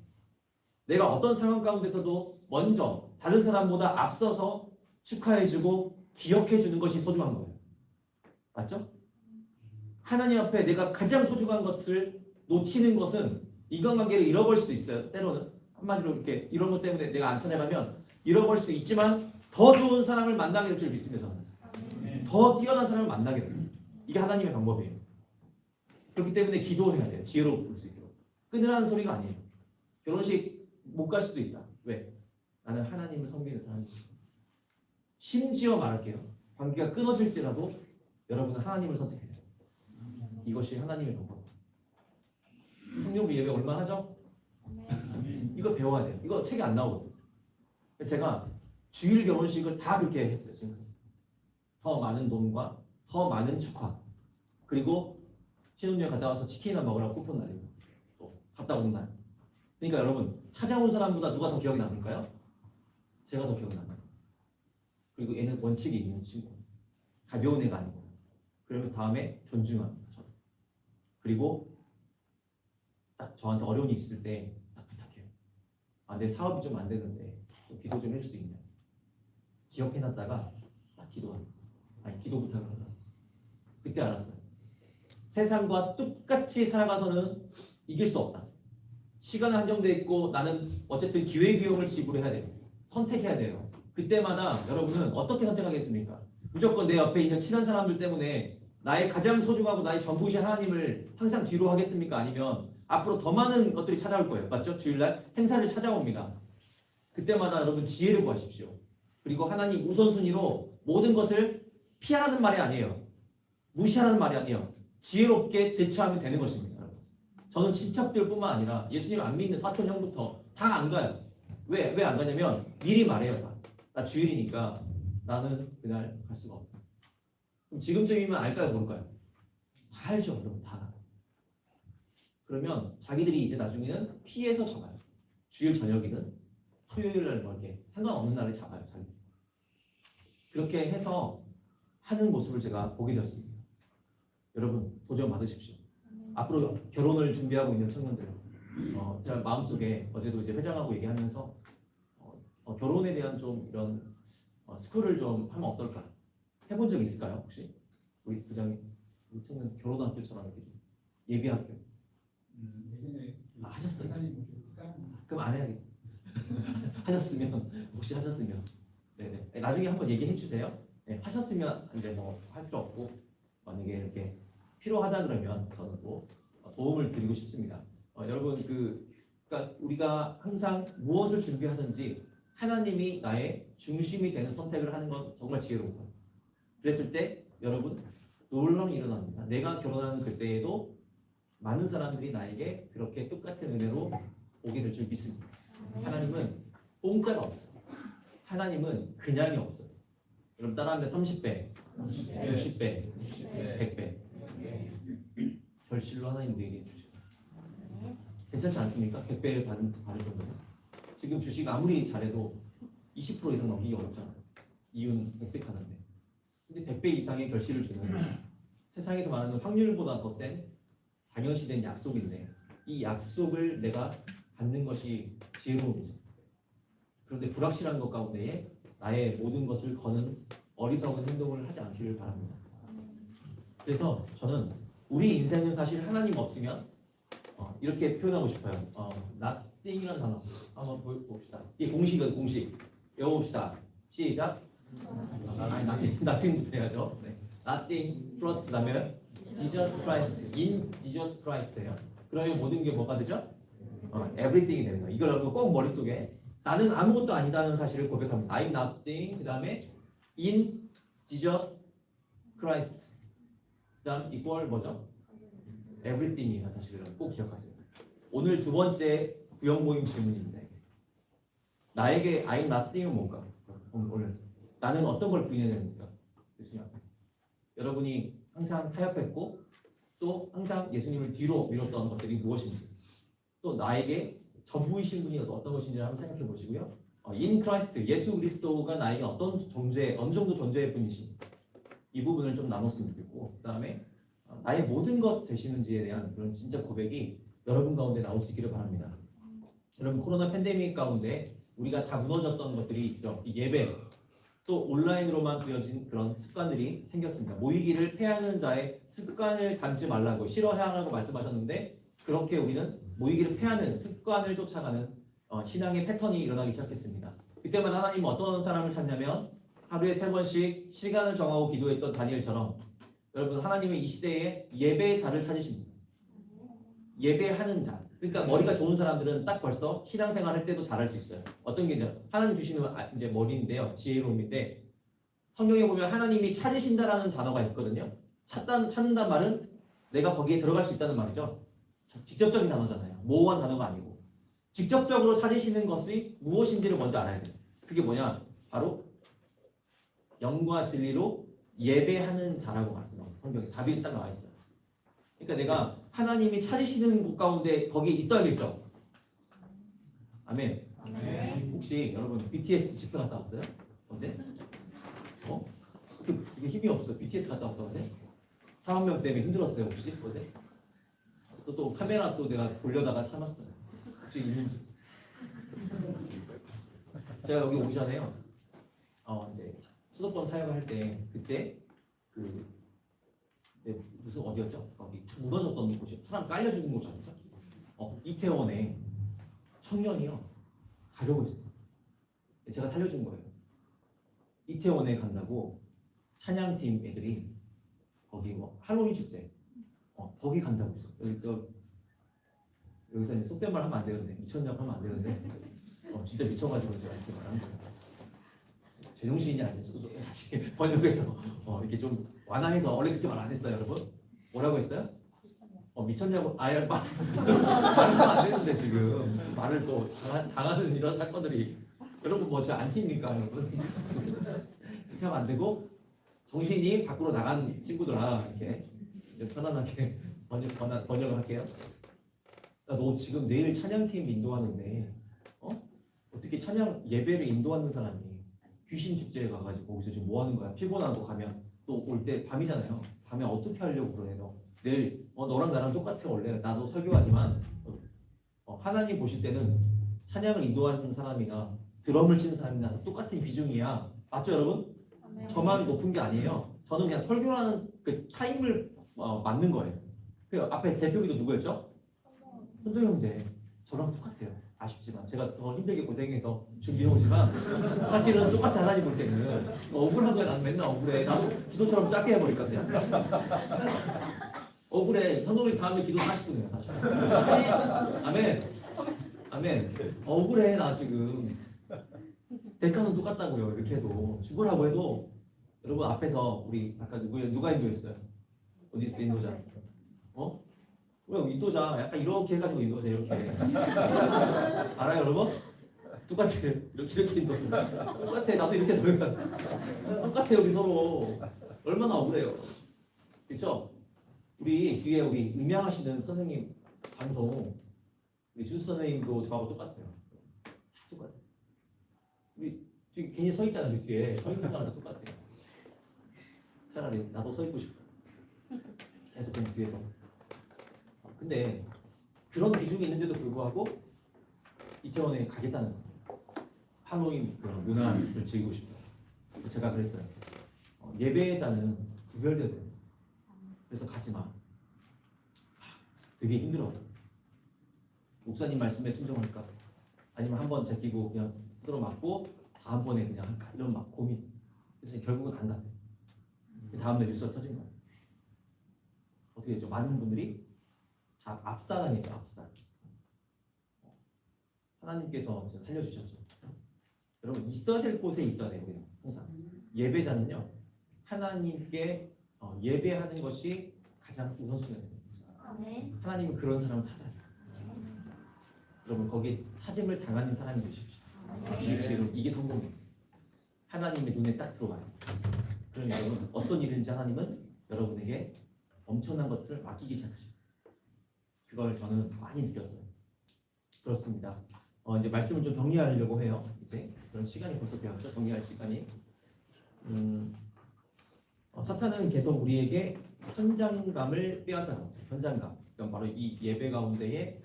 내가 어떤 상황 가운데서도 먼저 다른 사람보다 앞서서 축하해주고 기억해주는 것이 소중한 거예요. 맞죠? 하나님 앞에 내가 가장 소중한 것을 놓치는 것은 인간관계를 잃어버릴 수도 있어요. 때로는 한마디로 이렇게 이런 것 때문에 내가 안 찾아가면 잃어버릴 수도 있지만 더 좋은 사람을 만나게 될 줄 믿습니다. 저는 더 뛰어난 사람을 만나게 돼요. 이게 하나님의 방법이에요. 그렇기 때문에 기도해야 돼요. 지혜로 볼 수 있도록. 끊으라는 소리가 아니에요. 결혼식 못 갈 수도 있다. 왜? 나는 하나님을 섬기는 사람이에요. 심지어 말할게요. 관계가 끊어질지라도 여러분은 하나님을 선택해야 돼요. 이것이 하나님의 방법. 성령부 예배 얼마 하죠? 이거 배워야 돼요. 이거 책에 안 나오거든요. 제가 주일 결혼식을 다 그렇게 했어요. 지금 더 많은 돈과 더 많은 축하 그리고 신혼여행 갔다 와서 치킨이나 먹으라고 쿠폰 날리고 또 갔다 오는 날. 그러니까 여러분 찾아온 사람보다 누가 더 기억이 남을까요? 제가 더 기억이 남아요. 그리고 얘는 원칙이 있는 친구. 가벼운 애가 아니고. 그러면서 다음에 존중합니다. 저를. 그리고 딱 저한테 어려운 일 있을 때 딱 부탁해요. 내 사업이 좀 안 되는데 기도 좀 해줄 수 있냐. 기억해놨다가 딱 기도합니다. 기도 부탁을 하더라고요. 그때 알았어요. 세상과 똑같이 살아가서는 이길 수 없다. 시간은 한정돼 있고 나는 어쨌든 기회비용을 지불해야 돼요. 선택해야 돼요. 그때마다 여러분은 어떻게 선택하겠습니까? 무조건 내 옆에 있는 친한 사람들 때문에 나의 가장 소중하고 나의 전부이신 하나님을 항상 뒤로 하겠습니까? 아니면 앞으로 더 많은 것들이 찾아올 거예요. 맞죠? 주일날 행사를 찾아옵니다. 그때마다 여러분 지혜를 구하십시오. 그리고 하나님 우선순위로 모든 것을 피하라는 말이 아니에요. 무시하라는 말이 아니에요. 지혜롭게 대처하면 되는 것입니다. 여러분. 저는 친척들뿐만 아니라 예수님 안 믿는 사촌 형부터 다 안 가요. 왜 안 가냐면 미리 말해요. 나 주일이니까 나는 그날 갈 수가 없다. 그럼 지금쯤이면 알까요? 모를까요? 다 알죠. 여러분 다 알아요. 그러면 자기들이 이제 나중에는 피해서 잡아요. 주일 저녁이든 토요일날 뭐 이렇게 상관없는 날에 잡아요. 자기. 그렇게 해서 하는 모습을 제가 보게 되었습니다. 여러분 도전 받으십시오. 앞으로 결혼을 준비하고 있는 청년들, 제가 마음속에 어제도 이제 회장하고 얘기하면서 결혼에 대한 좀 이런 스쿨을 좀 하면 어떨까? 해본 적 있을까요 혹시? 우리 부장님, 우리 청년 결혼학교처럼 이렇게 좀 예비학교. 하셨어요? 그럼 안 해야겠다. 하셨으면 혹시 하셨으면 네네 나중에 한번 얘기해 주세요. 네, 하셨으면 이제 뭐 할 필요 없고 만약에 이렇게 필요하다 그러면 저는 또 도움을 드리고 싶습니다. 여러분 그러니까 우리가 항상 무엇을 준비하든지 하나님이 나의 중심이 되는 선택을 하는 건 정말 지혜로워요. 그랬을 때 여러분 놀라움이 일어납니다. 내가 결혼하는 그때에도 많은 사람들이 나에게 그렇게 똑같은 은혜로 오게 될 줄 믿습니다. 하나님은 공짜가 없어요. 하나님은 그냥이 없어요. 여러분 따라하면 30배, 60배, 100배 결실로 하나님 우리에게 주셔요. 괜찮지 않습니까? 100배를 받을 정도면 지금 주식 아무리 잘해도 20% 이상 넘기기 어렵잖아요. 이윤 획득하는데 근데 100배 이상의 결실을 주는 세상에서 말하는 확률보다 더 센 당연시된 약속인데 이 약속을 내가 받는 것이 지혜로운 거죠. 그런데 불확실한 것 가운데에 나의 모든 것을 거는 어리석은 행동을 하지 않기를 바랍니다. 그래서 저는 우리 인생은 사실 하나님 없으면 이렇게 표현하고 싶어요. nothing이라는 단어 한번 봅시다. 이 공식은 공식 외워봅시다. 시작. nothing부터 해야죠. 네. nothing 플러스 그다음에 Jesus Christ, in Jesus Christ예요. 그러면 모든 게 뭐가 되죠? everything이 되는 거예요. 이걸 여러분 꼭 머릿속에 나는 아무것도 아니다는 사실을 고백합니다. I'm nothing. 그다음에 in Jesus Christ. 그다음 equal 뭐죠? everything이라는 사실을 꼭 기억하세요. 오늘 두 번째 구역 모임 질문입니다. 나에게 I'm nothing은 뭔가? 오늘 나는 어떤 걸 부인해야 됩니까? 예수님 앞에. 여러분이 항상 타협했고 또 항상 예수님을 뒤로 밀었던 것들이 무엇인지 또 나에게 전부이신 분이 어떤 것인지를 한번 생각해 보시고요. In Christ, 예수 그리스도가 나에게 어떤 존재, 어느 정도 존재의 분이신 이 부분을 좀 나눴으면 좋겠고 그 다음에 나의 모든 것 되시는지에 대한 그런 진짜 고백이 여러분 가운데 나올 수 있기를 바랍니다. 여러분 코로나 팬데믹 가운데 우리가 다 무너졌던 것들이 있죠. 이 예배 또 온라인으로만 되어진 그런 습관들이 생겼습니다. 모이기를 패하는 자의 습관을 닮지 말라고 싫어하라고 말씀하셨는데 그렇게 우리는 모이기를 패하는 습관을 쫓아가는 신앙의 패턴이 일어나기 시작했습니다. 그때마다 하나님은 어떤 사람을 찾냐면 하루에 3번씩 시간을 정하고 기도했던 다니엘처럼 여러분 하나님은 이 시대에 예배의 자를 찾으십니다. 예배하는 자. 그러니까 머리가 좋은 사람들은 딱 벌써 신앙생활 할 때도 잘할 수 있어요. 어떤 게 이제 하나님 주시는 이제 머리인데요. 지혜로움인데 성경에 보면 하나님이 찾으신다라는 단어가 있거든요. 찾는다는 말은 내가 거기에 들어갈 수 있다는 말이죠. 직접적인 단어잖아요. 모호한 단어가 아니고 직접적으로 찾으시는 것이 무엇인지를 먼저 알아야 돼요. 그게 뭐냐? 바로 영과 진리로 예배하는 자라고 말씀합니다. 성경에 답이 딱 나와 있어요. 그러니까 내가 하나님이 찾으시는 곳 가운데 거기에 있어야겠죠. 아멘. 혹시 여러분 BTS 집회 갔다 왔어요? 어제? 이게 힘이 없어. BTS 갔다 왔어 어제? 4만 명 때문에 힘들었어요 혹시 어제? 또 카메라 또 내가 돌려다가 참았어요. 혹시 있는지? 제가 여기 오기 전에요. 이제 수도권 사역을 할 때 그때 무슨 어디였죠? 거기 무너졌던 곳이 사람 깔려 죽은 곳이 아니죠? 이태원에 청년이요 가려고 했어요. 제가 살려준 거예요. 이태원에 간다고 찬양팀 애들이 거기 할로윈 축제 거기 간다고 했어. 여기서 이제 속된 말 하면 안 되는데 미쳤냐고 하면 안 되는데 진짜 미쳐가지고 제가 이렇게 말하는 거예요. 제정신이 아니죠. 번역해서 이렇게 좀 완화해서 원래 그렇게 말 안 했어요, 여러분. 뭐라고 했어요? 미쳤냐고 말하면 안 되는데 지금 말을 또 당하는 이런 사건들이 여러분 뭐 저 안티입니까, 여러분? 이렇게 하면 안 되고 정신이 밖으로 나간 친구들아 이렇게 이제 편안하게 번역을 할게요. 너 지금 내일 찬양팀 인도하는데 어떻게 찬양 예배를 인도하는 사람이 귀신 축제에 가가지고 거기서 지금 뭐 하는 거야? 피곤하고 가면 또 올 때 밤이잖아요. 밤에 어떻게 하려고 그래? 너 내일 너랑 나랑 똑같아. 원래 나도 설교하지만 하나님 보실 때는 찬양을 인도하는 사람이나 드럼을 치는 사람이나 똑같은 비중이야. 맞죠, 여러분? 저만 높은 게 아니에요. 저는 그냥 설교라는 그 타임을 맞는 거예요. 그 앞에 대표기도 누구였죠? 현도 형제. 저랑 똑같아요. 아쉽지만 제가 더 힘들게 고생해서 준비해 오지만 사실은 똑같아. 하나님 볼 때는 억울한 거야. 난 맨날 억울해. 나도 기도처럼 짧게 해버릴 것 같아요. 억울해. 현동이 다음에 기도 40분이에요. 사실. 아멘. 아멘. 억울해. 나 지금 대가는 똑같다고요. 이렇게 해도 죽으라고 해도 여러분 앞에서 우리 아까 누가 인도했어요? 어디 있어 인도자? 왜 인도자? 약간 이렇게 해가지고 인도자 이렇게 알아요 여러분? 똑같아. 이렇게 인도 똑같아. 나도 이렇게 해서 똑같아. 우리 서로 얼마나 억울해요. 그렇죠? 우리 뒤에 우리 음향하시는 선생님 방송 우리 주스 선생님도 저하고 똑같아요. 똑같아요. 우리 뒤에 괜히 서 있잖아요. 뒤에 서 있는 사람도 똑같아요. 차라리 나도 서 있고 싶다. 계속 그냥 뒤에서. 근데 그런 비중이 있는데도 불구하고 이태원에 가겠다는 거예요. 할로윈 그런 문화를 즐기고 싶다. 제가 그랬어요. 예배자는 구별돼야 돼. 그래서 가지 마. 되게 힘들어. 목사님 말씀에 순종할까? 아니면 한번 제끼고 그냥 두드러 맞고 다음번에 그냥 할까? 이런 막 고민. 그래서 결국은 안 갔대. 다음날 뉴스가 터진 거야. 어떻게 되죠? 많은 분들이 압살당했죠. 압살. 하나님께서 살려주셨죠. 여러분 있어야 될 곳에 있어야 돼요. 우리는 항상 예배자는요 하나님께 예배하는 것이 가장 우선순위가 됩니다. 아멘. 하나님은 그런 사람을 찾아요. 여러분 거기 찾음을 당하는 사람이 되십시오. 이게 지금 이게 성공이에요. 하나님의 눈에 딱 들어와요. 그러면 여러분 어떤 일인지 하나님은 여러분에게 엄청난 것을 맡기기 시작하십니다. 그걸 저는 많이 느꼈어요. 그렇습니다. 이제 말씀을 좀 정리하려고 해요. 이제 그런 시간이 벌써 되었죠. 정리할 시간이. 사탄은 계속 우리에게 현장감을 빼앗아요. 현장감. 그러니까 바로 이 예배 가운데에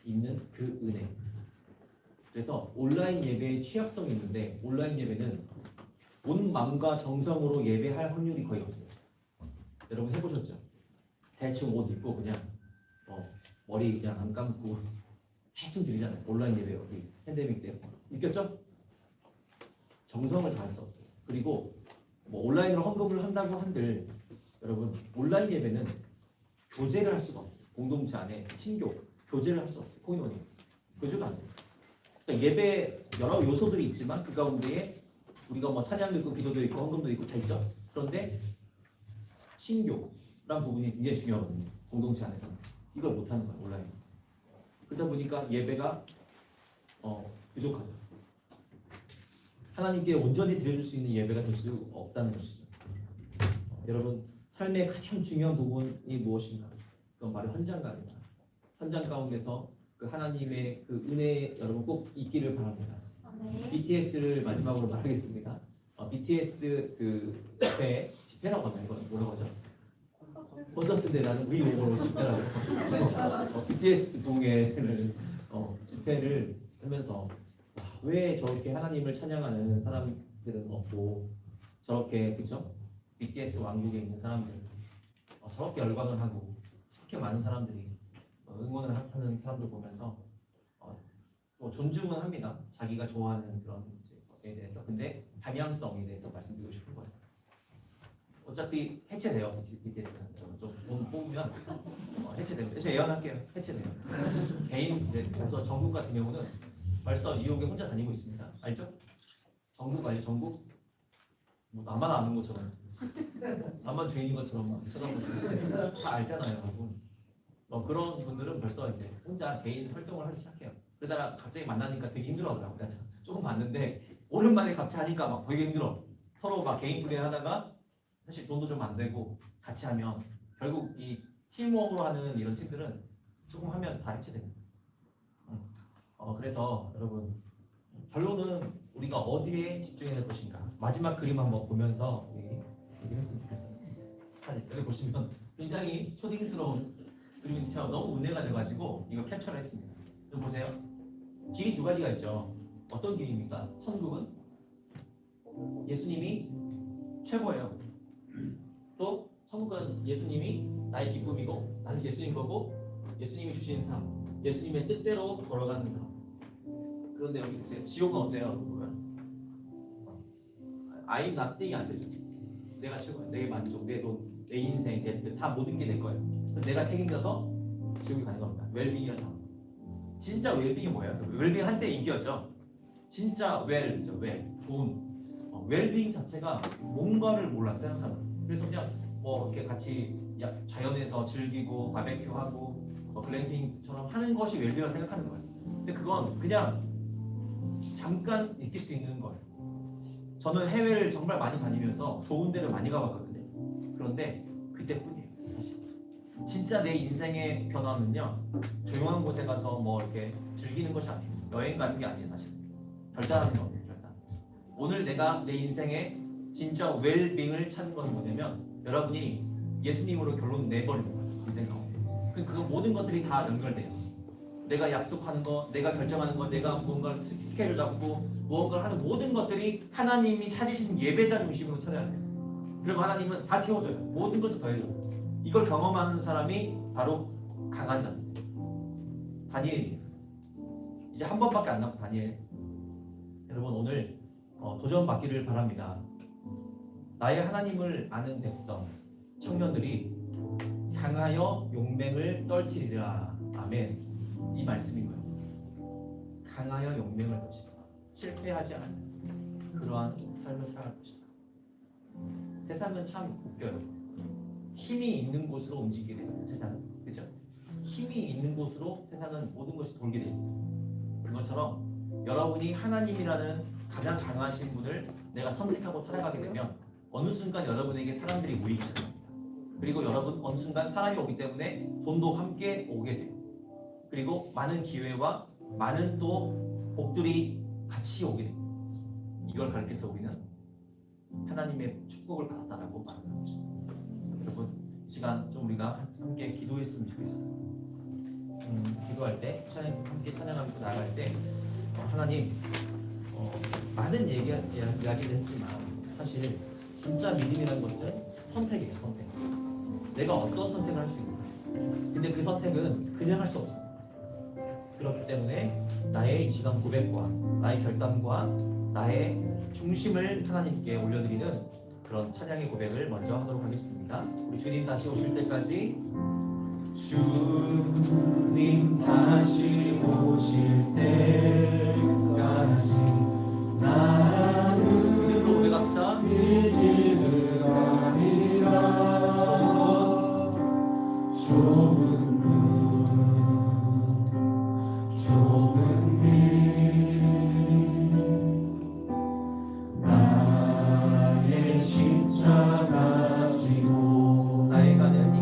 있는 그 은혜. 그래서 온라인 예배의 취약성이 있는데 온라인 예배는 온 마음과 정성으로 예배할 확률이 거의 없어요. 여러분 해보셨죠? 대충 옷 입고 그냥 머리 그냥 안 감고 대충 드리잖아요. 온라인 예배 우리 팬데믹 때 느꼈죠? 정성을 다할 수 없어요. 그리고 뭐 온라인으로 헌금을 한다고 한들 여러분 온라인 예배는 교제를 할 수가 없어요. 공동체 안에 친교, 교제를 할 수 없어요. 코인원이 교제가 안 돼요. 그러니까 예배 여러 요소들이 있지만 그 가운데에 우리가 뭐 찬양도 있고 기도도 있고 헌금도 있고 다 있죠. 그런데 친교란 부분이 굉장히 중요하거든요. 공동체 안에서 이걸 못하는 거예요. 온라인. 그러다 보니까 예배가 부족하죠. 하나님께 온전히 드려줄 수 있는 예배가 될 수 없다는 것이죠. 여러분 삶의 가장 중요한 부분이 무엇인가? 그건 바로 현장감입니다. 현장 가운데서 그 하나님의 그 은혜 여러분 꼭 있기를 바랍니다. 아멘. BTS를 마지막으로 말하겠습니다. BTS 그 집회라고 하나요? 이건 뭐라고 하죠? 콘서트인데 나는 우이공으로 집회라고. BTS 동회를 집회를 하면서 왜 저렇게 하나님을 찬양하는 사람들은 없고 저렇게 그죠? BTS 왕국에 있는 사람들 저렇게 열광을 하고 저렇게 많은 사람들이 응원을 하는 사람들 보면서 존중은 합니다. 자기가 좋아하는 그런 것에 대해서. 근데 방향성에 대해서 말씀드리고 싶은 거예요. 어차피 해체돼요. BTS는 좀 뽑으면 해체돼요. 제가 예언할게요. 해체돼요. 개인 이제 그래서 전국 같은 경우는 벌써 뉴욕에 혼자 다니고 있습니다. 알죠? 전국 알죠? 전국? 뭐 나만 아는 것처럼 나만 죄인인 것처럼 막 쳐다보시는데 다 알잖아요, 여러분. 그런 분들은 벌써 이제 혼자 개인 활동을 하기 시작해요. 그러다가 갑자기 만나니까 되게 힘들어하더라고요. 그래서 조금 봤는데 오랜만에 같이 하니까 막 되게 힘들어. 서로 막 개인 플레이 하다가 사실 돈도 좀 안 되고 같이 하면 결국 이 팀워크로 하는 이런 팀들은 조금 하면 다 해체됩니다. 그래서 여러분 결론은 우리가 어디에 집중해야 될 것인가. 마지막 그림 한번 보면서 얘기를 했으면 좋겠어요. 사실 여기 보시면 굉장히 초딩스러운 그림처럼 너무 은혜가 돼가지고 이거 캡처를 했습니다. 여기 보세요. 길이 두 가지가 있죠. 어떤 길입니까? 천국은 예수님이 최고예요. 또 천국은 예수님이 나의 기쁨이고 나는 예수님 거고 예수님이 주신 삶, 예수님의 뜻대로 걸어가는 삶. 그런데 여기 보세요. 지옥은 어때요? I'm nothing이 안 되죠. 내가 최고야. 내 만족, 내 돈, 내 인생, 내 뜻, 다 모든 게 내 거예요. 내가 책임져서 지옥에 가는 겁니다. 웰빙이라는 단어. 진짜 웰빙이 뭐예요? 웰빙 한때 인기였죠. 진짜 웰죠. 좋은. 웰빙 자체가 뭔가를 몰랐어요, 항상. 그래서 그냥 뭐 이렇게 같이 자연에서 즐기고 바베큐하고 글램핑처럼 하는 것이 웰빙이라고 생각하는 거예요. 근데 그건 그냥 잠깐 느낄 수 있는 거예요. 저는 해외를 정말 많이 다니면서 좋은 데를 많이 가봤거든요. 그런데 그때뿐이에요. 사실. 진짜 내 인생의 변화는요. 조용한 곳에 가서 뭐 이렇게 즐기는 것이 아니에요. 여행 가는 게 아니에요. 사실. 결단하는 겁니다. 결단. 오늘 내가 내 인생에 진짜 웰빙을 찾는 건 뭐냐면 여러분이 예수님으로 결론 내버리는 거예요. 인생 가운데. 그 모든 것들이 다 연결돼요. 내가 약속하는 거, 내가 결정하는 거, 내가 무언가를 스케줄 잡고 무언가를 하는 모든 것들이 하나님이 찾으신 예배자 중심으로 찾아야 돼요. 그리고 하나님은 다 채워줘요. 모든 것을 더해줘요. 이걸 경험하는 사람이 바로 강한 자. 다니엘이에요. 이제 한 번밖에 안 남은 다니엘. 여러분 오늘 도전 받기를 바랍니다. 나의 하나님을 아는 백성, 청년들이 강하여 용맹을 떨치리라. 아멘. 이 말씀인 거예요. 강하여 용맹을 떨치리라. 실패하지 않는 그러한 삶을 살아갈 것이다. 세상은 참 웃겨요. 힘이 있는 곳으로 움직이게 돼요. 세상은. 그렇죠? 힘이 있는 곳으로 세상은 모든 것이 돌게 돼 있어요. 그것처럼 여러분이 하나님이라는 가장 강하신 분을 내가 선택하고 살아가게 되면 어느 순간 여러분에게 사람들이 모이기 시작합니다. 그리고 여러분 어느 순간 사람이 오기 때문에 돈도 함께 오게 돼요. 그리고 많은 기회와 많은 또 복들이 같이 오게 돼요. 이걸 가르쳐서 우리는 하나님의 축복을 받았다라고 말하는 것입니다. 여러분 이 시간 좀 우리가 함께 기도했으면 좋겠어요. 기도할 때 함께 찬양하면서 나아갈 때 하나님 많은 이야기를 했지만 사실 진짜 믿음이라는 것은 선택이에요. 선택. 내가 어떤 선택을 할 수 있는가. 근데 그 선택은 그냥 할 수 없어요. 그렇기 때문에 나의 이 시간 고백과 나의 결단과 나의 중심을 하나님께 올려드리는 그런 찬양의 고백을 먼저 하도록 하겠습니다. 우리 주님 다시 오실 때까지 주님 다시 오실 때까지 나는 믿음으로 고백합시다. 믿음을 아니라 좁은 나의 십자가 지고 나의 가는 이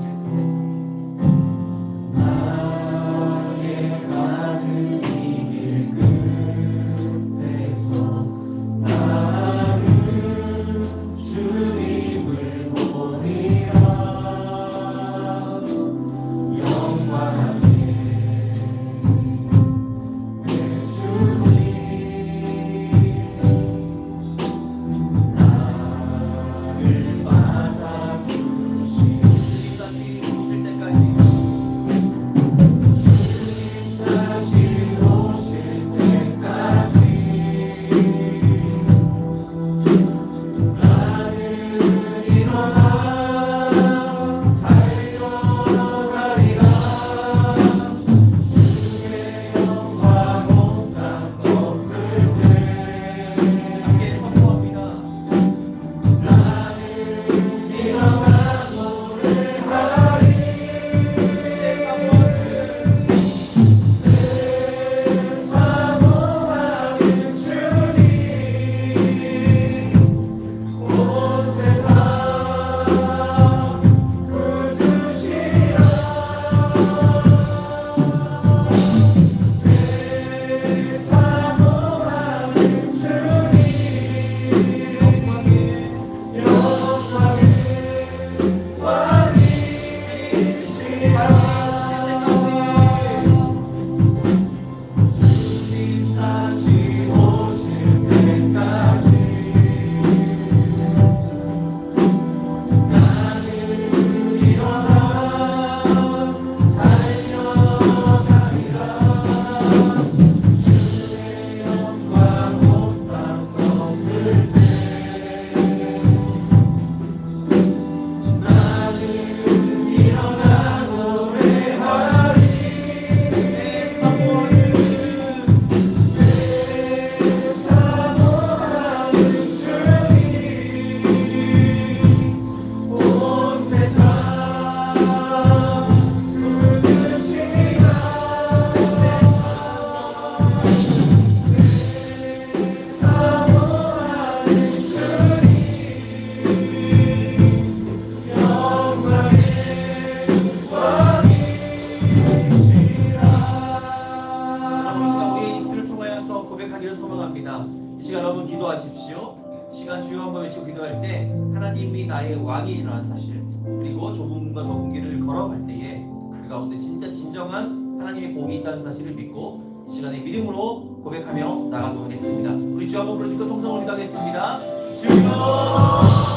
시간 주여 한번 외치고 기도할 때 하나님이 나의 왕이라는 사실, 그리고 좁은 과 좁은 길을 걸어갈 때에 그 가운데 진짜 진정한 하나님의 복이 있다는 사실을 믿고 이 시간에 믿음으로 고백하며 나가도록 하겠습니다. 우리 주 한번 부르시고 통성을 기도하겠습니다. 주여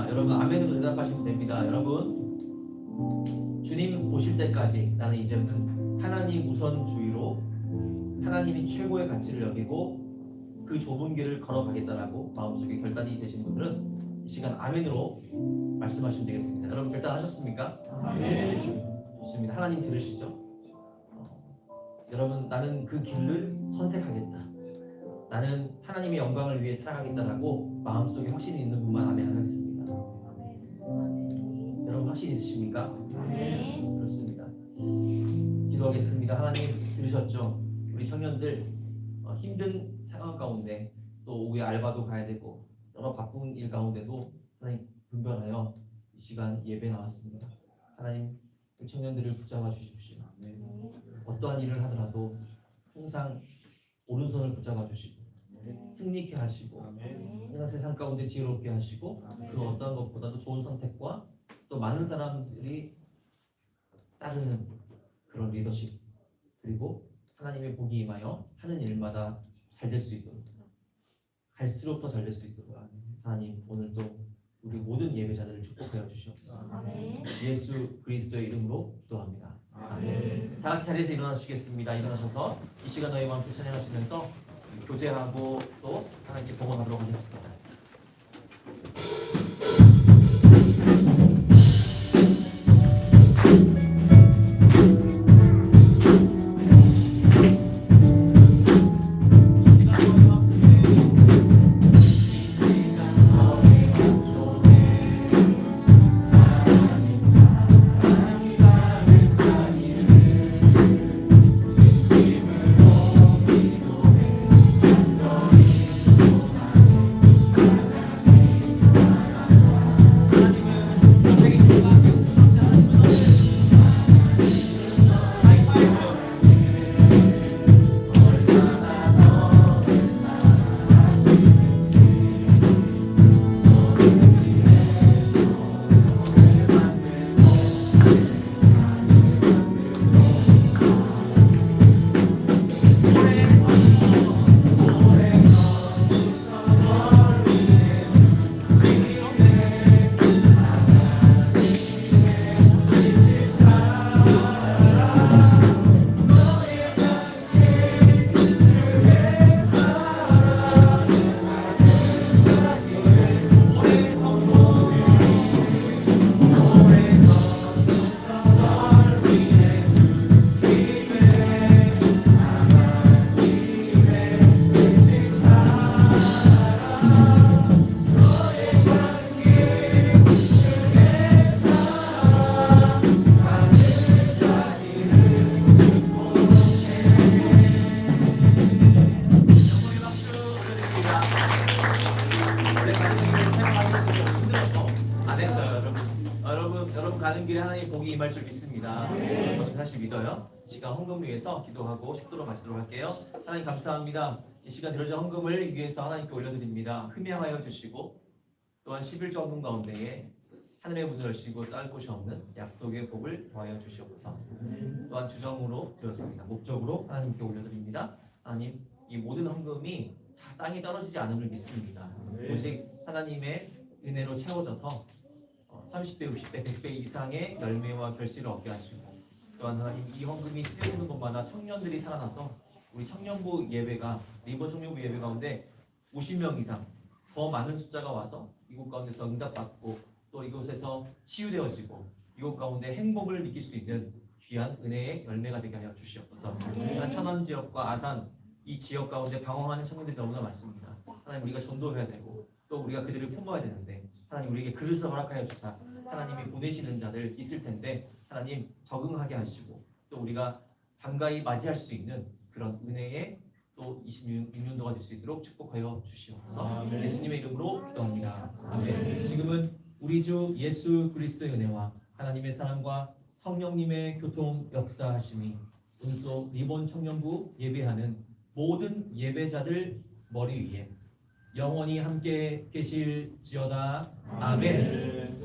여러분 아멘으로 대답하시면 됩니다. 여러분 주님 오실 때까지 나는 이제부터 하나님 우선주의로 하나님이 최고의 가치를 여기고 그 좁은 길을 걸어가겠다라고 마음속에 결단이 되신 분들은 이 시간 아멘으로 말씀하시면 되겠습니다. 여러분 결단하셨습니까? 아멘. 좋습니다. 하나님 들으시죠? 여러분 나는 그 길을 선택하겠다. 나는 하나님의 영광을 위해 살아가겠다라고 마음속에 확신이 있는 분만 아멘 하겠습니다. 여러분 확신 있으십니까? 아멘. 그렇습니다. 기도하겠습니다. 하나님 들으셨죠? 우리 청년들 힘든 상황 가운데 또 오후에 알바도 가야 되고 여러 바쁜 일 가운데도 하나님 분별하여 이 시간 예배 나왔습니다. 하나님 우리 청년들을 붙잡아 주십시오. 어떠한 일을 하더라도 항상 오른손을 붙잡아 주시고 승리케 하시고 항상 세상 가운데 지혜롭게 하시고 그 어떠한 것보다도 좋은 선택과 또 많은 사람들이 따르는 그런 리더십, 그리고 하나님의 복이 임하여 하는 일마다 잘 될 수 있도록, 갈수록 더 잘 될 수 있도록 하나님 오늘도 우리 모든 예배자들을 축복하여 주시옵소서. 아멘. 예수 그리스도의 이름으로 기도합니다. 아멘. 다 같이 자리에서 일어나시겠습니다. 일어나셔서 이 시간 너희 마음을 찬양하시면서 교제하고 또 하나님께 동원하도록 하겠습니다. 여러분 가는 길에 하나님의 복이 임할 줄 믿습니다. 저는 사실 믿어요. 이 시간 헌금 위해서 기도하고 축도로 마치도록 할게요. 하나님 감사합니다. 이 시간 드려진 헌금을 위해서 하나님께 올려드립니다. 흠양하여 주시고 또한 11조 헌금 가운데에 하늘의 문을 열시고 쌓을 곳이 없는 약속의 복을 더하여 주시옵소서. 또한 주정으로 드렸습니다. 목적으로 하나님께 올려드립니다. 하나님, 이 모든 헌금이 다 땅에 떨어지지 않음을 믿습니다. 오직 하나님의 은혜로 채워져서 30배, 60배, 100배 이상의 열매와 결실을 얻게 하시고, 또한 하나님 이 헌금이 쓰여지는 곳마다 청년들이 살아나서 우리 청년부 예배가, 리버 청년부 예배 가운데 50명 이상 더 많은 숫자가 와서 이곳 가운데서 응답받고 또 이곳에서 치유되어지고 이곳 가운데 행복을 느낄 수 있는 귀한 은혜의 열매가 되게 하여 주시옵소서. 천원 지역과 아산 이 지역 가운데 방황하는 청년들이 너무나 많습니다. 하나님, 우리가 전도해야 되고 또 우리가 그들을 품어야 되는데 하나님, 우리에게 그릇을 허락하여 주사 하나님이 보내시는 자들 있을 텐데 하나님 적응하게 하시고 또 우리가 반가이 맞이할 수 있는 그런 은혜의 또 26년도가 될 수 있도록 축복하여 주시옵소서. 예수님의 이름으로 기도합니다. 아멘. 지금은 우리 주 예수 그리스도의 은혜와 하나님의 사랑과 성령님의 교통 역사하심이 오늘 또 리본 청년부 예배하는 모든 예배자들 머리 위에 영원히 함께 계실지어다. 아멘.